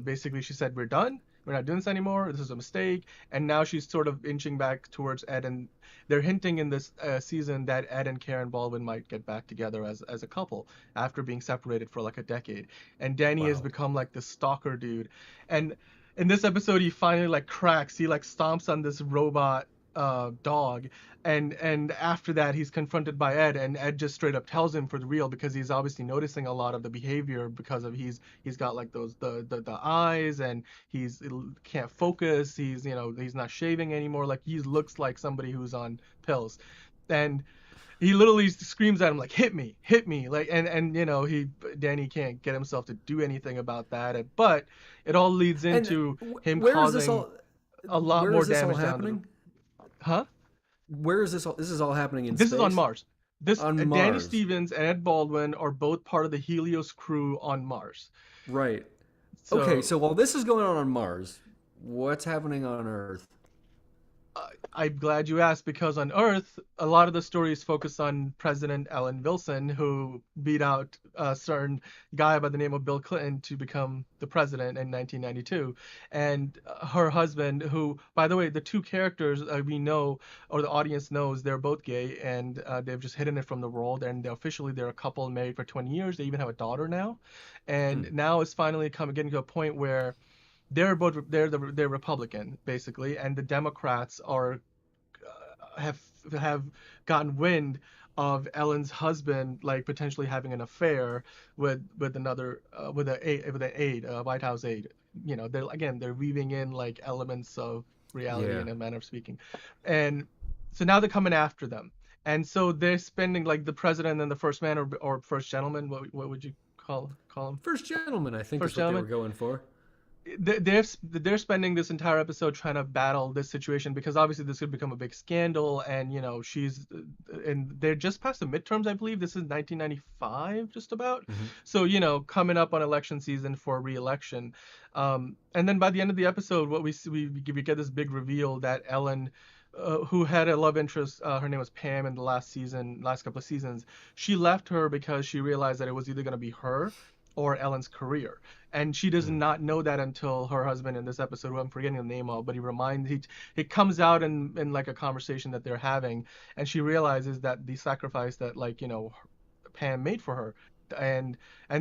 basically she said, we're done. We're not doing this anymore. This is a mistake. And now she's sort of inching back towards Ed, and they're hinting in this season that Ed and Karen Baldwin might get back together as a couple after being separated for like a decade. And Danny has become like this stalker dude. And in this episode, he finally like cracks. He like stomps on this robot dog, and after that he's confronted by Ed, and Ed just straight up tells him for the real, because he's obviously noticing a lot of the behavior because of he's got like those the eyes, and he can't focus, he's not shaving anymore, like he looks like somebody who's on pills. And he literally screams at him like, hit me, like, and Danny can't get himself to do anything about that, but it all leads into him causing a lot more damage down. Huh? Where is this all? This is all happening in space? This is on Mars. On Danny Mars. Stevens and Ed Baldwin are both part of the Helios crew on Mars. Right. Okay, so while this is going on Mars, what's happening on Earth? I'm glad you asked, because on Earth, a lot of the stories focus on President Ellen Wilson, who beat out a certain guy by the name of Bill Clinton to become the president in 1992. And her husband, who, by the way, the two characters we know, or the audience knows, they're both gay, and they've just hidden it from the world. And they're a couple married for 20 years. They even have a daughter now. And now it's finally getting to a point where they're Republican, basically, and the Democrats have gotten wind of Ellen's husband like potentially having an affair with another with an aide, a White House aide. You know, they're weaving in like elements of reality Yeah. in a manner of speaking, and so now they're coming after them, and so they're spending like the president and the first man or first gentleman. What would you call him? First gentleman, I think, First is what they were gentleman. going for. They're spending this entire episode trying to battle this situation because obviously this could become a big scandal, and you know and they're just past the midterms, I believe. This is 1995, just about. So you know, coming up on election season for re-election, and then by the end of the episode, what we see, we get this big reveal that Ellen. Who had a love interest? Her name was Pam in the last couple of seasons. She left her because she realized that it was either going to be her or Ellen's career. And she does not know that until her husband in this episode, who I'm forgetting the name of, but it comes out in like a conversation that they're having, and she realizes that the sacrifice that like, you know, Pam made for her. And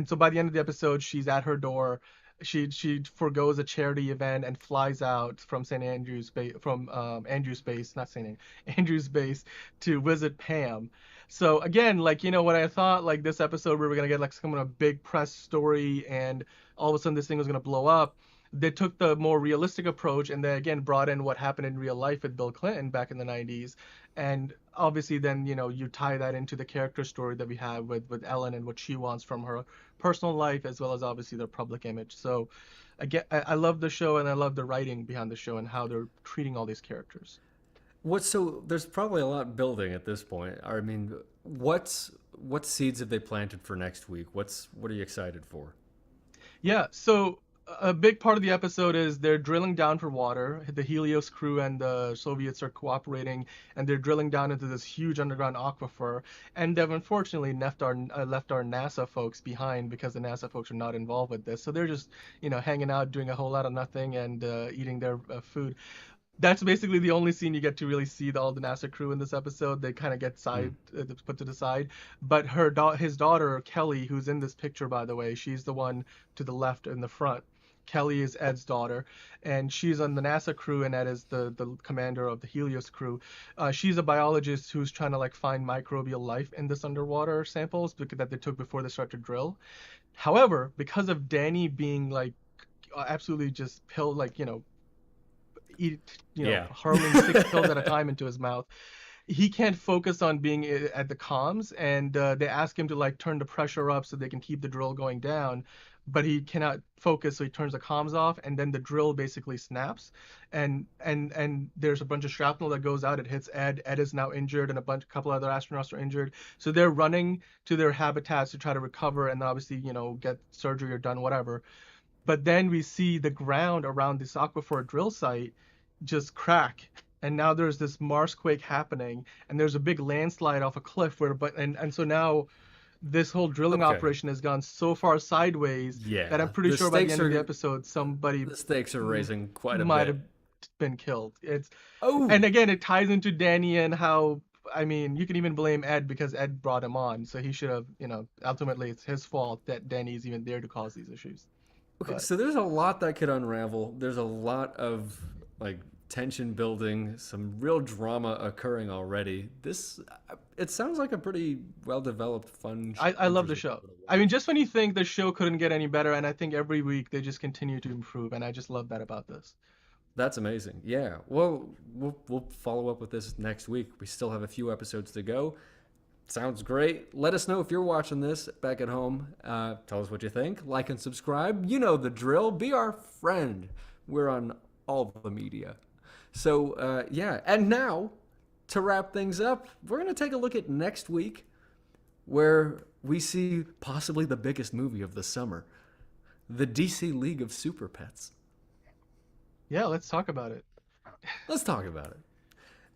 so by the end of the episode, she's at her door. She forgoes a charity event and flies out from St. Andrew's base, from Andrew's base, not St. Andrew's base, to visit Pam. So again, like, you know, what I thought, like this episode where we're gonna get like some kind of big press story and all of a sudden this thing was gonna blow up, they took the more realistic approach and they again brought in what happened in real life with Bill Clinton back in the 90s. And obviously then, you know, you tie that into the character story that we have with Ellen and what she wants from her personal life as well as obviously their public image. So again, I love the show and I love the writing behind the show and how they're treating all these characters. So there's probably a lot building at this point. I mean, what seeds have they planted for next week? What are you excited for? Yeah, so a big part of the episode is they're drilling down for water. The Helios crew and the Soviets are cooperating, and they're drilling down into this huge underground aquifer. And they've unfortunately left our NASA folks behind because the NASA folks are not involved with this. So they're just, you know, hanging out, doing a whole lot of nothing, and eating their food. That's basically the only scene you get to really see all the NASA crew in this episode. They kind of get put to the side. But his daughter, Kelly, who's in this picture, by the way, she's the one to the left in the front. Kelly is Ed's daughter, and she's on the NASA crew, and Ed is the commander of the Helios crew. She's a biologist who's trying to like find microbial life in this underwater samples that they took before they start to drill. However, because of Danny being like absolutely just hurling 6 pills at a time into his mouth, he can't focus on being at the comms, and they ask him to like turn the pressure up so they can keep the drill going down, but he cannot focus, so he turns the comms off, and then the drill basically snaps, and there's a bunch of shrapnel that goes out. It hits Ed. Ed is now injured, and a couple other astronauts are injured. So they're running to their habitats to try to recover and obviously, you know, get surgery or done whatever. But then we see the ground around this aquifer drill site just crack, and now there's this Marsquake happening, and there's a big landslide off a cliff and so now this whole drilling operation has gone so far sideways that I'm pretty sure by the end of the episode the stakes are raising quite a might bit. have been killed. And again, it ties into Danny and how, I mean, you can even blame Ed because Ed brought him on, so he should have, you know, ultimately it's his fault that Danny's even there to cause these issues. Okay, so there's a lot that could unravel. There's a lot of like tension building, some real drama occurring already. It sounds like a pretty well-developed, fun show. I love the show. I mean, just when you think the show couldn't get any better, and I think every week they just continue to improve, and I just love that about this. That's amazing. Yeah. Well, we'll follow up with this next week. We still have a few episodes to go. Sounds great. Let us know if you're watching this back at home. Tell us what you think. Like and subscribe. You know the drill. Be our friend. We're on all the media. So, yeah. And now, to wrap things up, we're going to take a look at next week, where we see possibly the biggest movie of the summer, the DC League of Super Pets. Yeah, let's talk about it. Let's talk about it.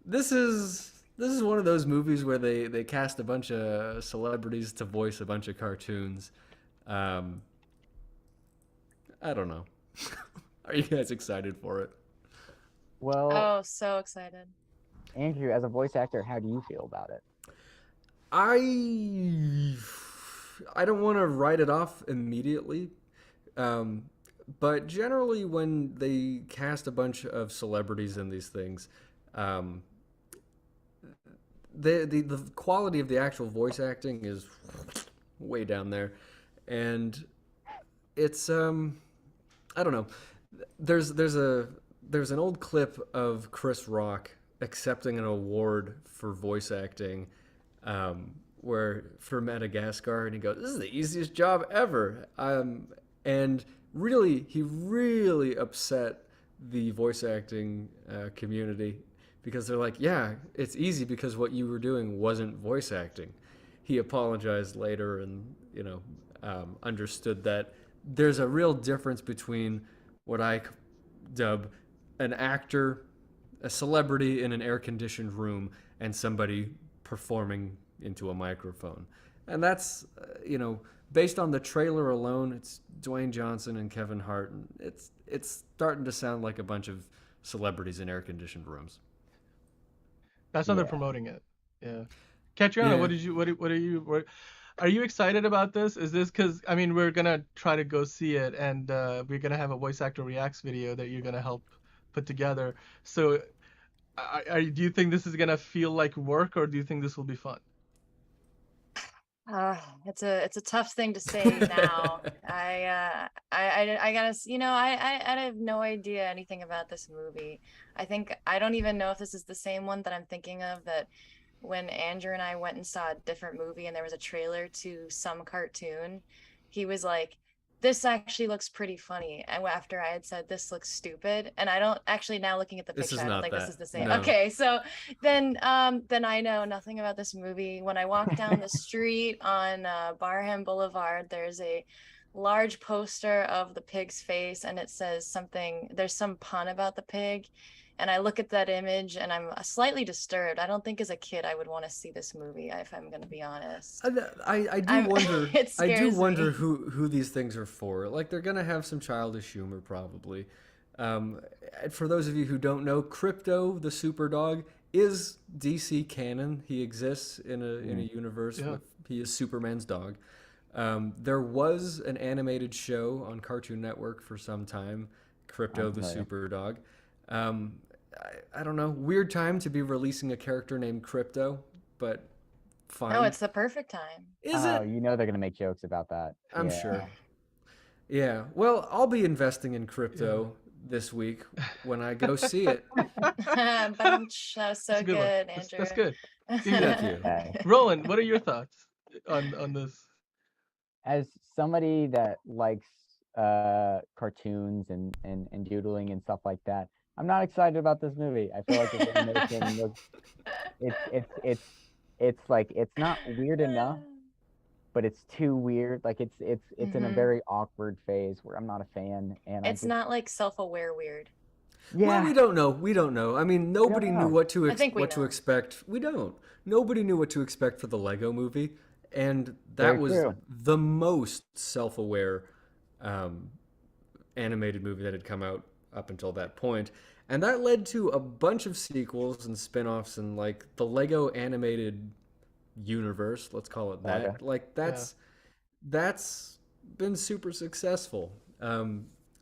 This is one of those movies where they cast a bunch of celebrities to voice a bunch of cartoons. I don't know. Are you guys excited for it? Well, Oh, so excited. Andrew, as a voice actor, how do you feel about it? I don't want to write it off immediately, but generally when they cast a bunch of celebrities in these things, the quality of the actual voice acting is way down there, and it's I don't know. There's an old clip of Chris Rock accepting an award for voice acting, where for Madagascar, and he goes, "This is the easiest job ever," and really, he really upset the voice acting community because they're like, "Yeah, it's easy because what you were doing wasn't voice acting." He apologized later, and understood that there's a real difference between what I dub an actor, a celebrity in an air-conditioned room, and somebody performing into a microphone. And that's, based on the trailer alone, it's Dwayne Johnson and Kevin Hart. And it's starting to sound like a bunch of celebrities in air-conditioned rooms. That's how they're promoting it. Yeah. Catriona, Yeah. Are you excited about this? Is this because, we're going to try to go see it, and we're going to have a voice actor reacts video that you're going to help put together. So do you think this is going to feel like work, or do you think this will be fun? It's a tough thing to say now. I gotta, I have no idea anything about this movie. I don't even know if this is the same one that I'm thinking of, that when Andrew and I went and saw a different movie and there was a trailer to some cartoon, he was like, "This actually looks pretty funny." And after I had said, "This looks stupid," and I don't actually, now looking at the This picture, is I don't not think this that. is the same. No. Okay, so then I know nothing about this movie. When I walk down the street on Barham Boulevard, there's a large poster of the pig's face, and it says something, there's some pun about the pig. And I look at that image and I'm slightly disturbed. I don't think as a kid I would want to see this movie, if I'm going to be honest. I do wonder. It I do scares wonder me. who these things are for. Like, they're gonna have some childish humor probably. For those of you who don't know, Crypto the Super Dog is DC canon. He exists in a universe. Yeah. He is Superman's dog. There was an animated show on Cartoon Network for some time, Crypto the Super Dog. I don't know. Weird time to be releasing a character named Crypto, but fine. No, it's the perfect time. Is it? They're gonna make jokes about that. I'm sure. Yeah. Well, I'll be investing in crypto this week when I go see it. That was so That's a good one. good, That's Andrew. good. Thank you. Okay. Roland, what are your thoughts on this? As somebody that likes cartoons and doodling and stuff like that, I'm not excited about this movie. I feel like this animation was it's like, it's not weird enough, but it's too weird. Like, it's in a very awkward phase where I'm not a fan, and It's not like self-aware weird. Well, we don't know. We don't know. I mean, nobody knew what to I think we to know. expect. We don't. Nobody knew what to expect for the Lego movie, and that Very was true. the most self-aware animated movie that had come out up until that point. And that led to a bunch of sequels and spin-offs and, like, the Lego animated universe, let's call it that. Okay. Like, that's been super successful.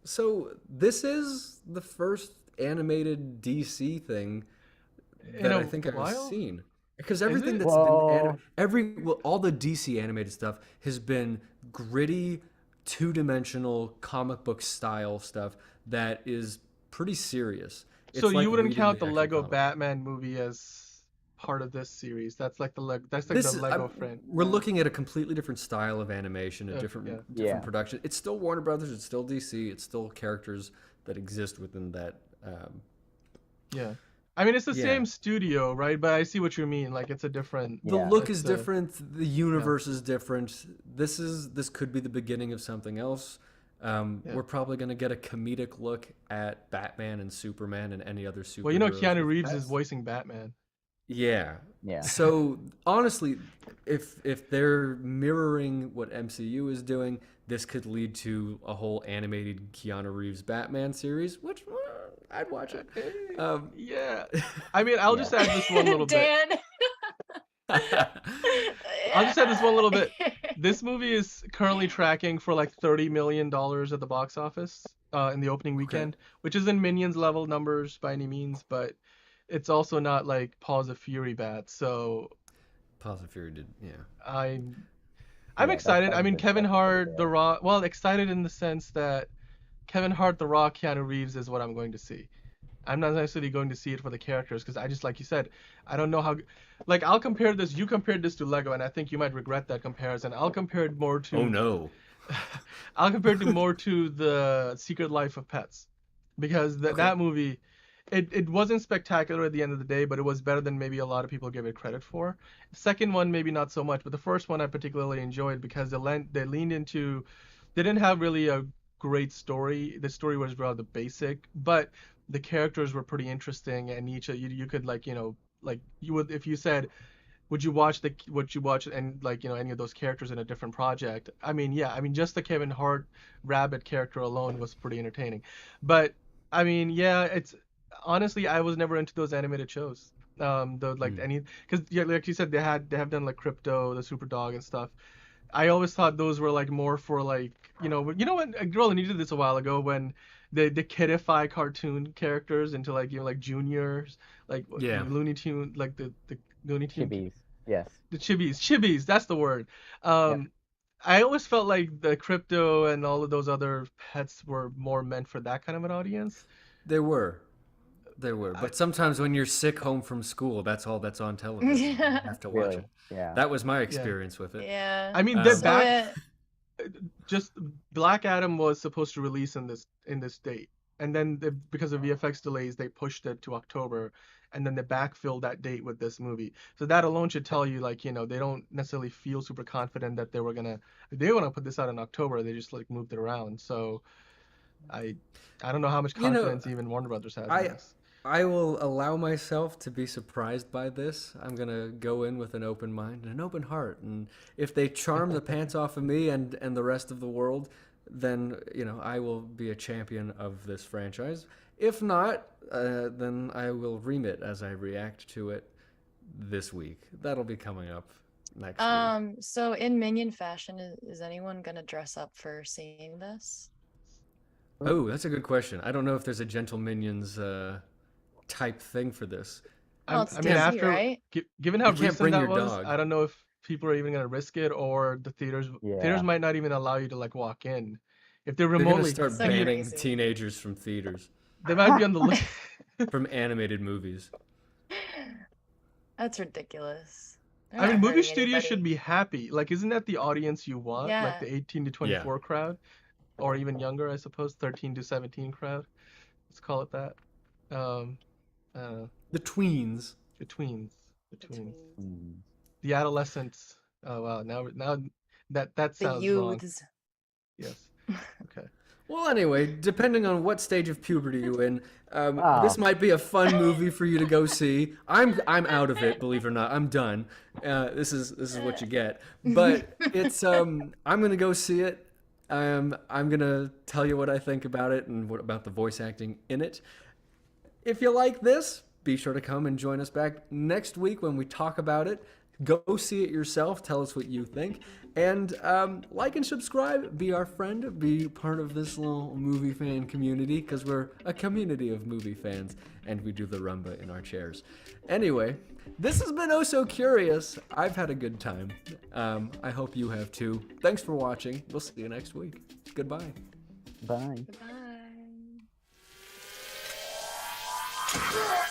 So this is the first animated DC thing that I think I've seen. Because everything that's been all the DC animated stuff has been gritty, two-dimensional comic book style stuff that is pretty serious. So It's like you wouldn't reading count the the actual Lego comic. Batman movie as part of this series? That's like the Lego friend. We're looking at a completely different style of animation, a different production. It's still Warner Brothers, it's still DC, it's still characters that exist within that. Yeah. I mean, it's the same studio, right? But I see what you mean. Like, it's a different. The look is different. The universe is different. This could be the beginning of something else. We're probably going to get a comedic look at Batman and Superman and any other superheroes. Well, you know, Keanu Reeves with is pets. voicing Batman. Yeah. Yeah. So honestly, if they're mirroring what MCU is doing, this could lead to a whole animated Keanu Reeves Batman series, which I'd watch it. Yeah. I mean, I'll just add this one little bit. Dan. I'll just add this one little bit. This movie is currently tracking for like $30 million at the box office in the opening weekend, which isn't Minions level numbers by any means, but it's also not like Paws of Fury bad. So Paws of Fury did, yeah. I'm that's excited. I probably mean, the Kevin best Hart, way The to- Rock. Well, excited in the sense that Kevin Hart, The Rock, Keanu Reeves is what I'm going to see. I'm not necessarily going to see it for the characters because I just, like you said, I don't know how. Like, I'll compare this. You compared this to Lego, and I think you might regret that comparison. I'll compare it more to. Oh no. I'll compare it more to The Secret Life of Pets, because that movie, it wasn't spectacular at the end of the day, but it was better than maybe a lot of people give it credit for. The second one maybe not so much, but the first one I particularly enjoyed because they leaned into, they didn't have really a great story. The story was rather basic, but the characters were pretty interesting, and you could like like you would if you said would you watch and like any of those characters in a different project. I mean, yeah, I mean just the Kevin Hart rabbit character alone was pretty entertaining, but I mean, yeah, it's honestly I was never into those animated shows. The like any because yeah, like you said they have done like Crypto, the Super Dog and stuff. I always thought those were like more for like when Roland, you did this a while ago when they kidify cartoon characters into like like juniors like Yeah. Looney Tune like the Looney Tune Chibis. Yes. the chibis, that's the word. I always felt like the Crypto and all of those other pets were more meant for that kind of an audience. They were. But sometimes when you're sick home from school, that's all that's on television. You have to watch Really. it. Yeah. That was my experience with it. Yeah. I mean, Um, they're So back. it, Just Black Adam was supposed to release in this date, and then because of VFX delays, they pushed it to October, and then they backfilled that date with this movie. So that alone should tell you, like, they don't necessarily feel super confident that they were gonna put this out in October. They just like moved it around. So I don't know how much confidence even Warner Brothers has in this. I will allow myself to be surprised by this. I'm going to go in with an open mind and an open heart. And if they charm the pants off of me and the rest of the world, then, I will be a champion of this franchise. If not, then I will remit as I react to it this week. That'll be coming up next week. so in Minion fashion, is anyone gonna dress up for seeing this? Oh, that's a good question. I don't know if there's a Gentle Minions type thing for this. Well, it's I mean, DC, after right? given how You can't recent bring that your was, dog. I don't know if people are even gonna risk it, or the theaters Yeah. might not even allow you to like walk in if they're They're going to remotely. start So banning crazy. teenagers from theaters, They might be on the list. from animated movies. That's ridiculous. They're I mean, not movie hurting studios should anybody. be happy. Like, isn't that the audience you want? Like Yeah. the 18 to 24 crowd, or even younger, I suppose, 13 to 17 crowd. Let's call it that. I don't know. The tweens. The tweens. Mm. The adolescents. Oh wow, now that The sounds wrong. youths. Yes. Okay. Well, anyway, depending on what stage of puberty you're in, Oh. this might be a fun movie for you to go see. I'm out of it, believe it or not. I'm done. This is what you get. But it's I'm gonna go see it. I'm gonna tell you what I think about it and what about the voice acting in it. If you like this, be sure to come and join us back next week when we talk about it. Go see it yourself. Tell us what you think. And like and subscribe. Be our friend. Be part of this little movie fan community because we're a community of movie fans and we do the rumba in our chairs. Anyway, this has been Oh So Curious. I've had a good time. I hope you have too. Thanks for watching. We'll see you next week. Goodbye. Bye. Goodbye.